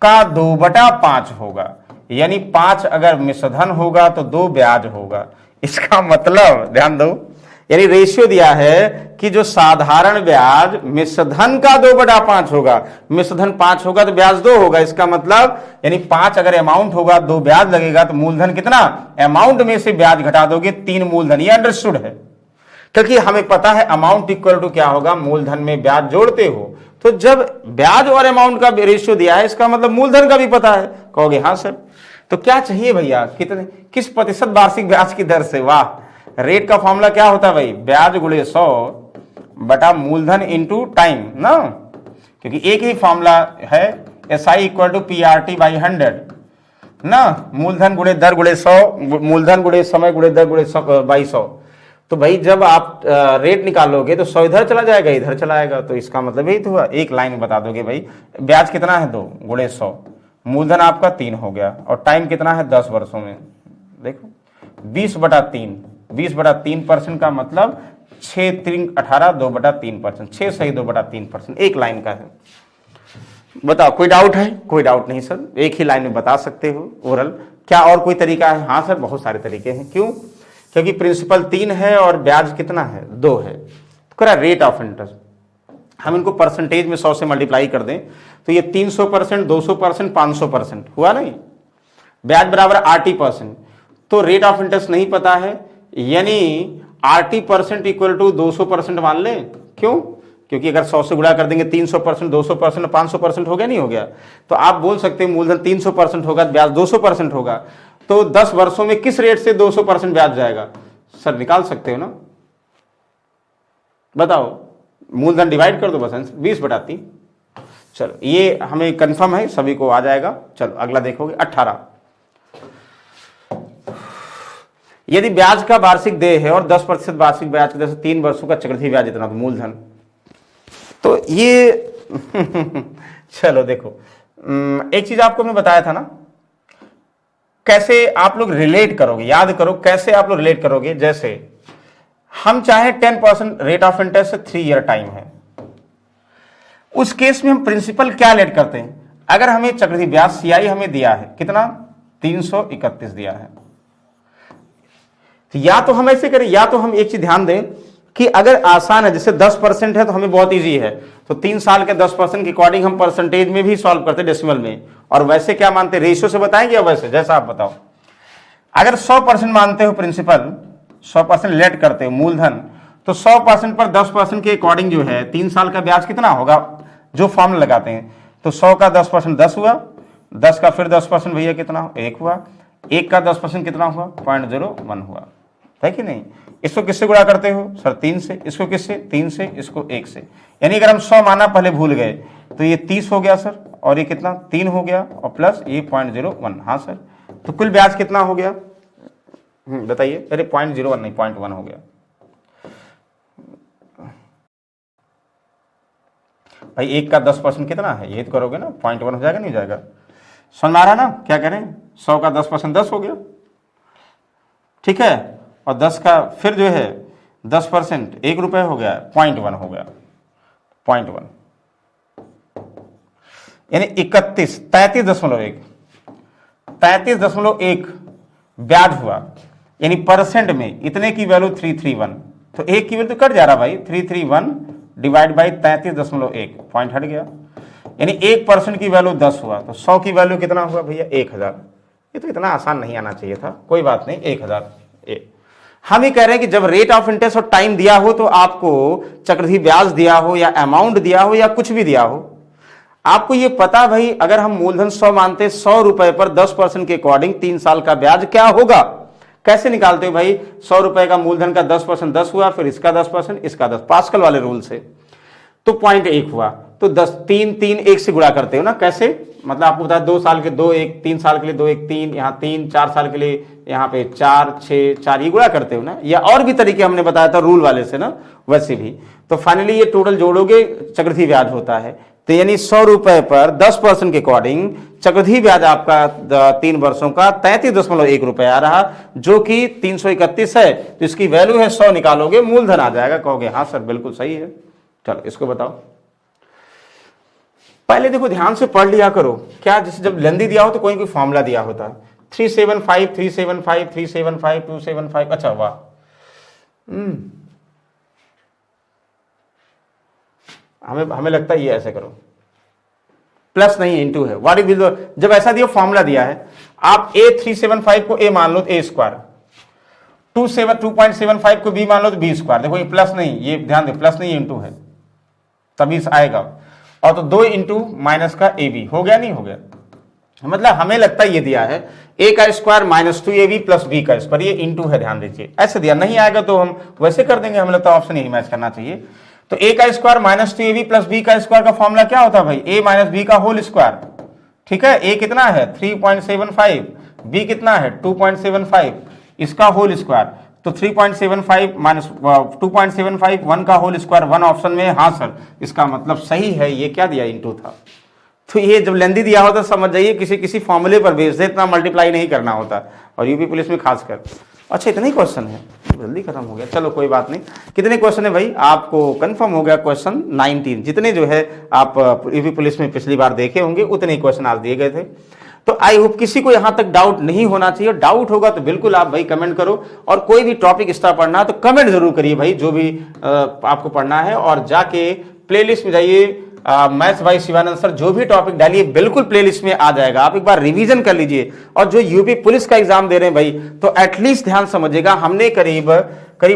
का 2/5 होगा, यानी 5 अगर मिश्रधन होगा तो 2 ब्याज होगा। इसका मतलब ध्यान दो, यानी रेशियो दिया है कि जो साधारण ब्याज मिश्रधन का 2/5 होगा, मिश्रधन 5 होगा तो ब्याज 2 होगा। इसका मतलब यानी 5 अगर अमाउंट होगा 2 ब्याज लगेगा, तो मूलधन कितना? अमाउंट में से ब्याज घटा दोगे 3 मूलधन। ये अंडरस्टूड है, क्योंकि हमें पता है अमाउंट इक्वल टू क्या होगा, मूलधन में ब्याज जोड़ते हो। तो जब ब्याज और अमाउंट का रेशियो दिया है, इसका मतलब मूलधन का भी पता है। कहोगे हाँ सर। तो क्या चाहिए भैया, कितने, किस प्रतिशत वार्षिक ब्याज की दर से? वाह, रेट का फॉर्मूला क्या होता है भाई? ब्याज गुणे 100 बटा मूलधन इंटू टाइम ना, क्योंकि एक ही फॉर्मूला है, SI equal to PRT by 100 ना, मूलधन गुणे दर गुणे 100, मूलधन गुणे समय गुणे दर गुणे बाई 100। तो भाई जब आप रेट निकालोगे तो 100 इधर चला जाएगा, इधर चला आएगा, तो इसका मतलब यही तो हुआ। एक लाइन में बता दोगे भाई ब्याज कितना है 2 गुणे 100, मूलधन आपका 3 हो गया, और टाइम कितना है 10 वर्षों में। देखो 20/3, 20/3% का मतलब 6 3 18, 2/3%, 6 सही 2/3%, एक लाइन का है। बताओ कोई डाउट है? कोई डाउट नहीं सर, एक ही लाइन में बता सकते हो ओरल। क्या और कोई तरीका है? हाँ सर बहुत सारे तरीके हैं। क्यों? क्योंकि प्रिंसिपल 3 है और ब्याज कितना है 2 है। तो करा रेट ऑफ इंटरेस्ट, हम इनको परसेंटेज में 100 से मल्टीप्लाई कर दें तो ये 300%, 200%, 500% हुआ नहीं, ब्याज बराबर RT%। तो रेट ऑफ इंटरेस्ट नहीं पता है, यानी RT% इक्वल टू 200% मान लें। क्यों? क्योंकि अगर 100 से गुणा कर देंगे 300%, 200%, 500% हो गया, नहीं हो गया? तो आप बोल सकते हैं मूलधन 300% होगा, ब्याज 200% होगा। तो 10 वर्षों में किस रेट से 200% ब्याज जाएगा? सर निकाल सकते हो ना, बताओ। मूलधन डिवाइड कर दो बस, 20/3। चलो ये हमें कंफर्म है, सभी को आ जाएगा। चलो अगला देखोगे 18। यदि ब्याज का वार्षिक देय है और 10% वार्षिक ब्याज की दर से 3 वर्षों का चक्रवृद्धि ब्याज इतना, तो मूलधन। तो ये चलो देखो, एक चीज आपको मैं बताया था ना, कैसे आप लोग रिलेट करोगे, याद करो कैसे आप लोग रिलेट करोगे। जैसे हम चाहे 10% rate of interest 3 year time है, उस केस में हम प्रिंसिपल क्या लेट करते हैं? अगर हमें चक्रवृद्धि ब्याज CI हमें दिया है कितना 331 दिया है, तो या तो हम ऐसे करें, या तो हम एक चीज ध्यान दें कि अगर आसान है, जैसे 10% है तो हमें बहुत इजी है, तो 3 साल के 10% के अकॉर्डिंग हम परसेंटेज में भी सॉल्व करते डेसिमल में। और वैसे क्या मानते, रेशियो से बताएंगे या वैसे, जैसा आप बताओ। अगर 100% मानते हो प्रिंसिपल, 100% लेट करते हो मूलधन, तो 100% पर 10% के अकॉर्डिंग जो है 3 साल का ब्याज कितना होगा, जो फॉर्मूला लगाते हैं। तो 100 का 10% 10 हुआ, 10 का फिर 10% भैया कितना, 1 हुआ, 1 का 10% कितना हुआ, 0.01 हुआ, है कि नहीं। इसको किससे गुणा करते हो सर, 3 से, इसको किससे, 3 से, इसको 1 से। यानी अगर हम 100 माना पहले भूल गए तो ये 30 हो गया सर, और ये कितना 3 हो गया, और प्लस ये 0.01। हाँ सर, तो कुल ब्याज कितना हो गया बताइए। अरे 0.01 नहीं, 0.1 हो गया भाई। 1 का 10% कितना है, ये तो करोगे ना, 0.1 हो जाएगा, नहीं हो जाएगा। समझ आ रहा ना, क्या करें, 100 का 10% 10 हो गया, ठीक है, और 10 का फिर जो है 10% 1 रुपये हो गया, 0.1 हो गया, 0.1 यानी 33.1 ब्याज हुआ। यानी परसेंट में इतने की वैल्यू 331, तो एक की वैल्यू तो कट जा रहा भाई, 331 डिवाइड बाई 33.1, पॉइंट हट गया। यानी 1% की वैल्यू 10 हुआ, तो 100 की वैल्यू कितना हुआ भैया, 1000। ये तो इतना आसान नहीं आना चाहिए था, कोई बात नहीं, 1000। हम ही कह रहे हैं कि जब रेट ऑफ इंटरेस्ट और टाइम दिया हो, तो आपको चक्रवृद्धि ब्याज दिया हो या अमाउंट दिया हो या कुछ भी दिया हो, आपको ये पता भाई, अगर हम मूलधन 100 मानते, 100 रुपए पर 10% के अकॉर्डिंग 3 साल का ब्याज क्या होगा, कैसे निकालते हो भाई। 100 रुपए का मूलधन का 10% 10 हुआ, फिर इसका 10%, इसका 10, पास्कल वाले रूल से, तो 0.1 हुआ। तो 10 3 3 1 से गुणा करते हो ना, कैसे, मतलब आपको बता 2 साल के 2 1, 3 साल के लिए 2 1 3, यहाँ 3, 4 साल के लिए यहाँ पे 4 6 4, ये गुणा करते हो ना, या और भी तरीके हमने बताया था रूल वाले से ना, वैसे भी। तो फाइनली ये टोटल जोड़ोगे, चक्रवृद्धि ब्याज होता है। तो यानी 100 रुपए पर 10% के अकॉर्डिंग चक्रवृद्धि ब्याज आपका 3 वर्षों का 33.1 रुपए आ रहा, जो कि 331 है। तो इसकी वैल्यू है 100, निकालोगे मूलधन आ जाएगा। कहोगे हाँ सर बिल्कुल सही है। चलो इसको बताओ, पहले देखो ध्यान से पढ़ लिया करो। क्या, जैसे जब लेंदी दिया हो तो कोई फॉर्मूला दिया होता है, 375 375 375 275। अच्छा वाह, हमें लगता है ये ऐसे करो, प्लस नहीं इंटू है, वाट इज। जब ऐसा दिया फॉर्मूला दिया है, आप A375 को A मान लो तो A स्क्वायर, 2.75 को B मान लो तो B स्क्वायर। देखो ये प्लस नहीं, ये ध्यान दे, प्लस नहीं इंटू है, तभी आएगा। और तो 2 इंटू माइनस का AB हो गया, नहीं हो गया। मतलब हमें लगता है ये दिया है A का square minus 2AB plus B का स्क्वायर, ये इंटू है, ध्यान दीजिए। ऐसे दिया नहीं आएगा तो हम वैसे कर देंगे, हमें लगता है ऑप्शन यही मैच करना चाहिए। तो A का square minus 2AB plus B का स्क्वायर का फॉर्मूला क्या होता है भाई, A माइनस B का होल स्क्वायर, ठीक है। A कितना है 3.75, B कितना है 2.75, इसका होल स्क्वायर। तो 3.75 माइनस 2.75, 1 का होल स्क्वायर, 1 ऑप्शन में। हाँ सर, इसका मतलब सही है, ये क्या दिया, इंटू था। तो ये जब लेंदी दिया होता समझ जाइए किसी फॉर्मूले पर बेस से, इतना मल्टीप्लाई नहीं करना होता, और यूपी पुलिस में खासकर। अच्छा इतने ही क्वेश्चन है, जल्दी खत्म हो गया। चलो कोई बात नहीं, कितने क्वेश्चन है भाई, आपको कंफर्म हो गया क्वेश्चन 19। जितने जो है आप यूपी पुलिस में पिछली बार देखे होंगे, उतने क्वेश्चन आज दिए गए थे। तो आई होप किसी को यहां तक डाउट नहीं होना चाहिए। डाउट होगा तो बिल्कुल आप भाई कमेंट करो, और कोई भी टॉपिक एक्स्ट्रा पढ़ना है तो कमेंट जरूर करिए भाई, जो भी आपको पढ़ना है। और जाके प्लेलिस्ट में जाइए, मैथ्स बाय शिवानंद सर, जो भी टॉपिक डालिए बिल्कुल प्लेलिस्ट में आ जाएगा। आप एक बार रिवीजन कर लीजिए। और जो यूपी पुलिस का एग्जाम दे रहे हैं भाई, तो एटलीस्ट ध्यान समझिएगा, हमने करीब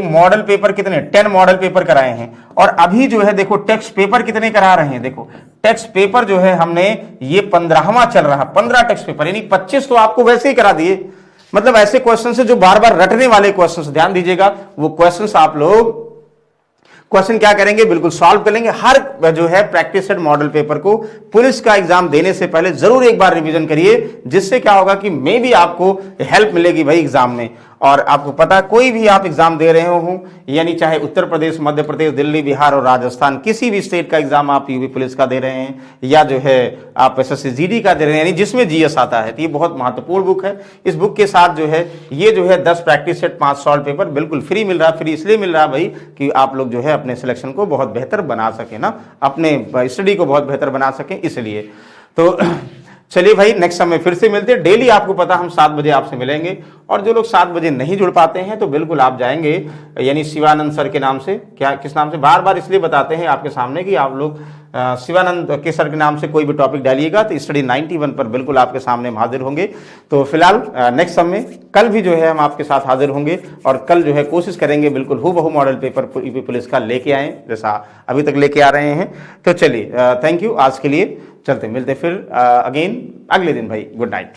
मॉडल पेपर कितने 10 मॉडल पेपर कराए हैं। और अभी जो है देखो टेक्स्ट पेपर कितने करा रहे हैं। देखो टेक्स्ट पेपर जो है हमने ये 15वां चल रहा, 15 टेक्स्ट पेपर, यानी 25 तो आपको वैसे ही करा दिए। मतलब ऐसे क्वेश्चन से जो बार बार रटने वाले क्वेश्चन, ध्यान दीजिएगा, वो क्वेश्चन आप लोग क्वेश्चन क्या करेंगे, बिल्कुल सॉल्व कर लेंगे। हर जो है प्रैक्टिस सेट मॉडल पेपर को पुलिस का एग्जाम देने से पहले जरूर एक बार रिवीजन करिए, जिससे क्या होगा कि मे भी आपको हेल्प मिलेगी भाई एग्जाम में। और आपको पता है कोई भी आप एग्जाम दे रहे हो, यानी चाहे उत्तर प्रदेश, मध्य प्रदेश, दिल्ली, बिहार और राजस्थान, किसी भी स्टेट का एग्जाम आप यूपी पुलिस का दे रहे हैं, या जो है आप एसएससी जीडी का दे रहे हैं, यानी जिसमें जीएस आता है, तो ये बहुत महत्वपूर्ण बुक है। इस बुक के साथ जो है ये जो है 10 प्रैक्टिस सेट 5 सॉल्व पेपर बिल्कुल फ्री मिल रहा है। फ्री इसलिए मिल रहा है भाई कि आप लोग जो है अपने सिलेक्शन को बहुत बेहतर बना सके ना, अपने स्टडी को बहुत बेहतर बना सकें, इसलिए। तो चलिए भाई, नेक्स्ट समय फिर से मिलते हैं। डेली आपको पता हम 7 बजे आपसे मिलेंगे, और जो लोग 7 बजे नहीं जुड़ पाते हैं तो बिल्कुल आप जाएंगे, यानी शिवानंद सर के नाम से, क्या किस नाम से, बार बार इसलिए बताते हैं आपके सामने कि आप लोग शिवानंद के सर के नाम से कोई भी टॉपिक डालिएगा तो स्टडी 91 पर बिल्कुल आपके सामने हम हाजिर होंगे। तो फिलहाल नेक्स्ट समय कल भी जो है हम आपके साथ हाजिर होंगे, और कल जो है कोशिश करेंगे बिल्कुल हूबहू मॉडल पेपर यूपी पुलिस का लेके आए जैसा अभी तक लेके आ रहे हैं। तो चलिए, थैंक यू, आज के लिए चलते मिलते फिर अगेन अगले दिन भाई। Good night.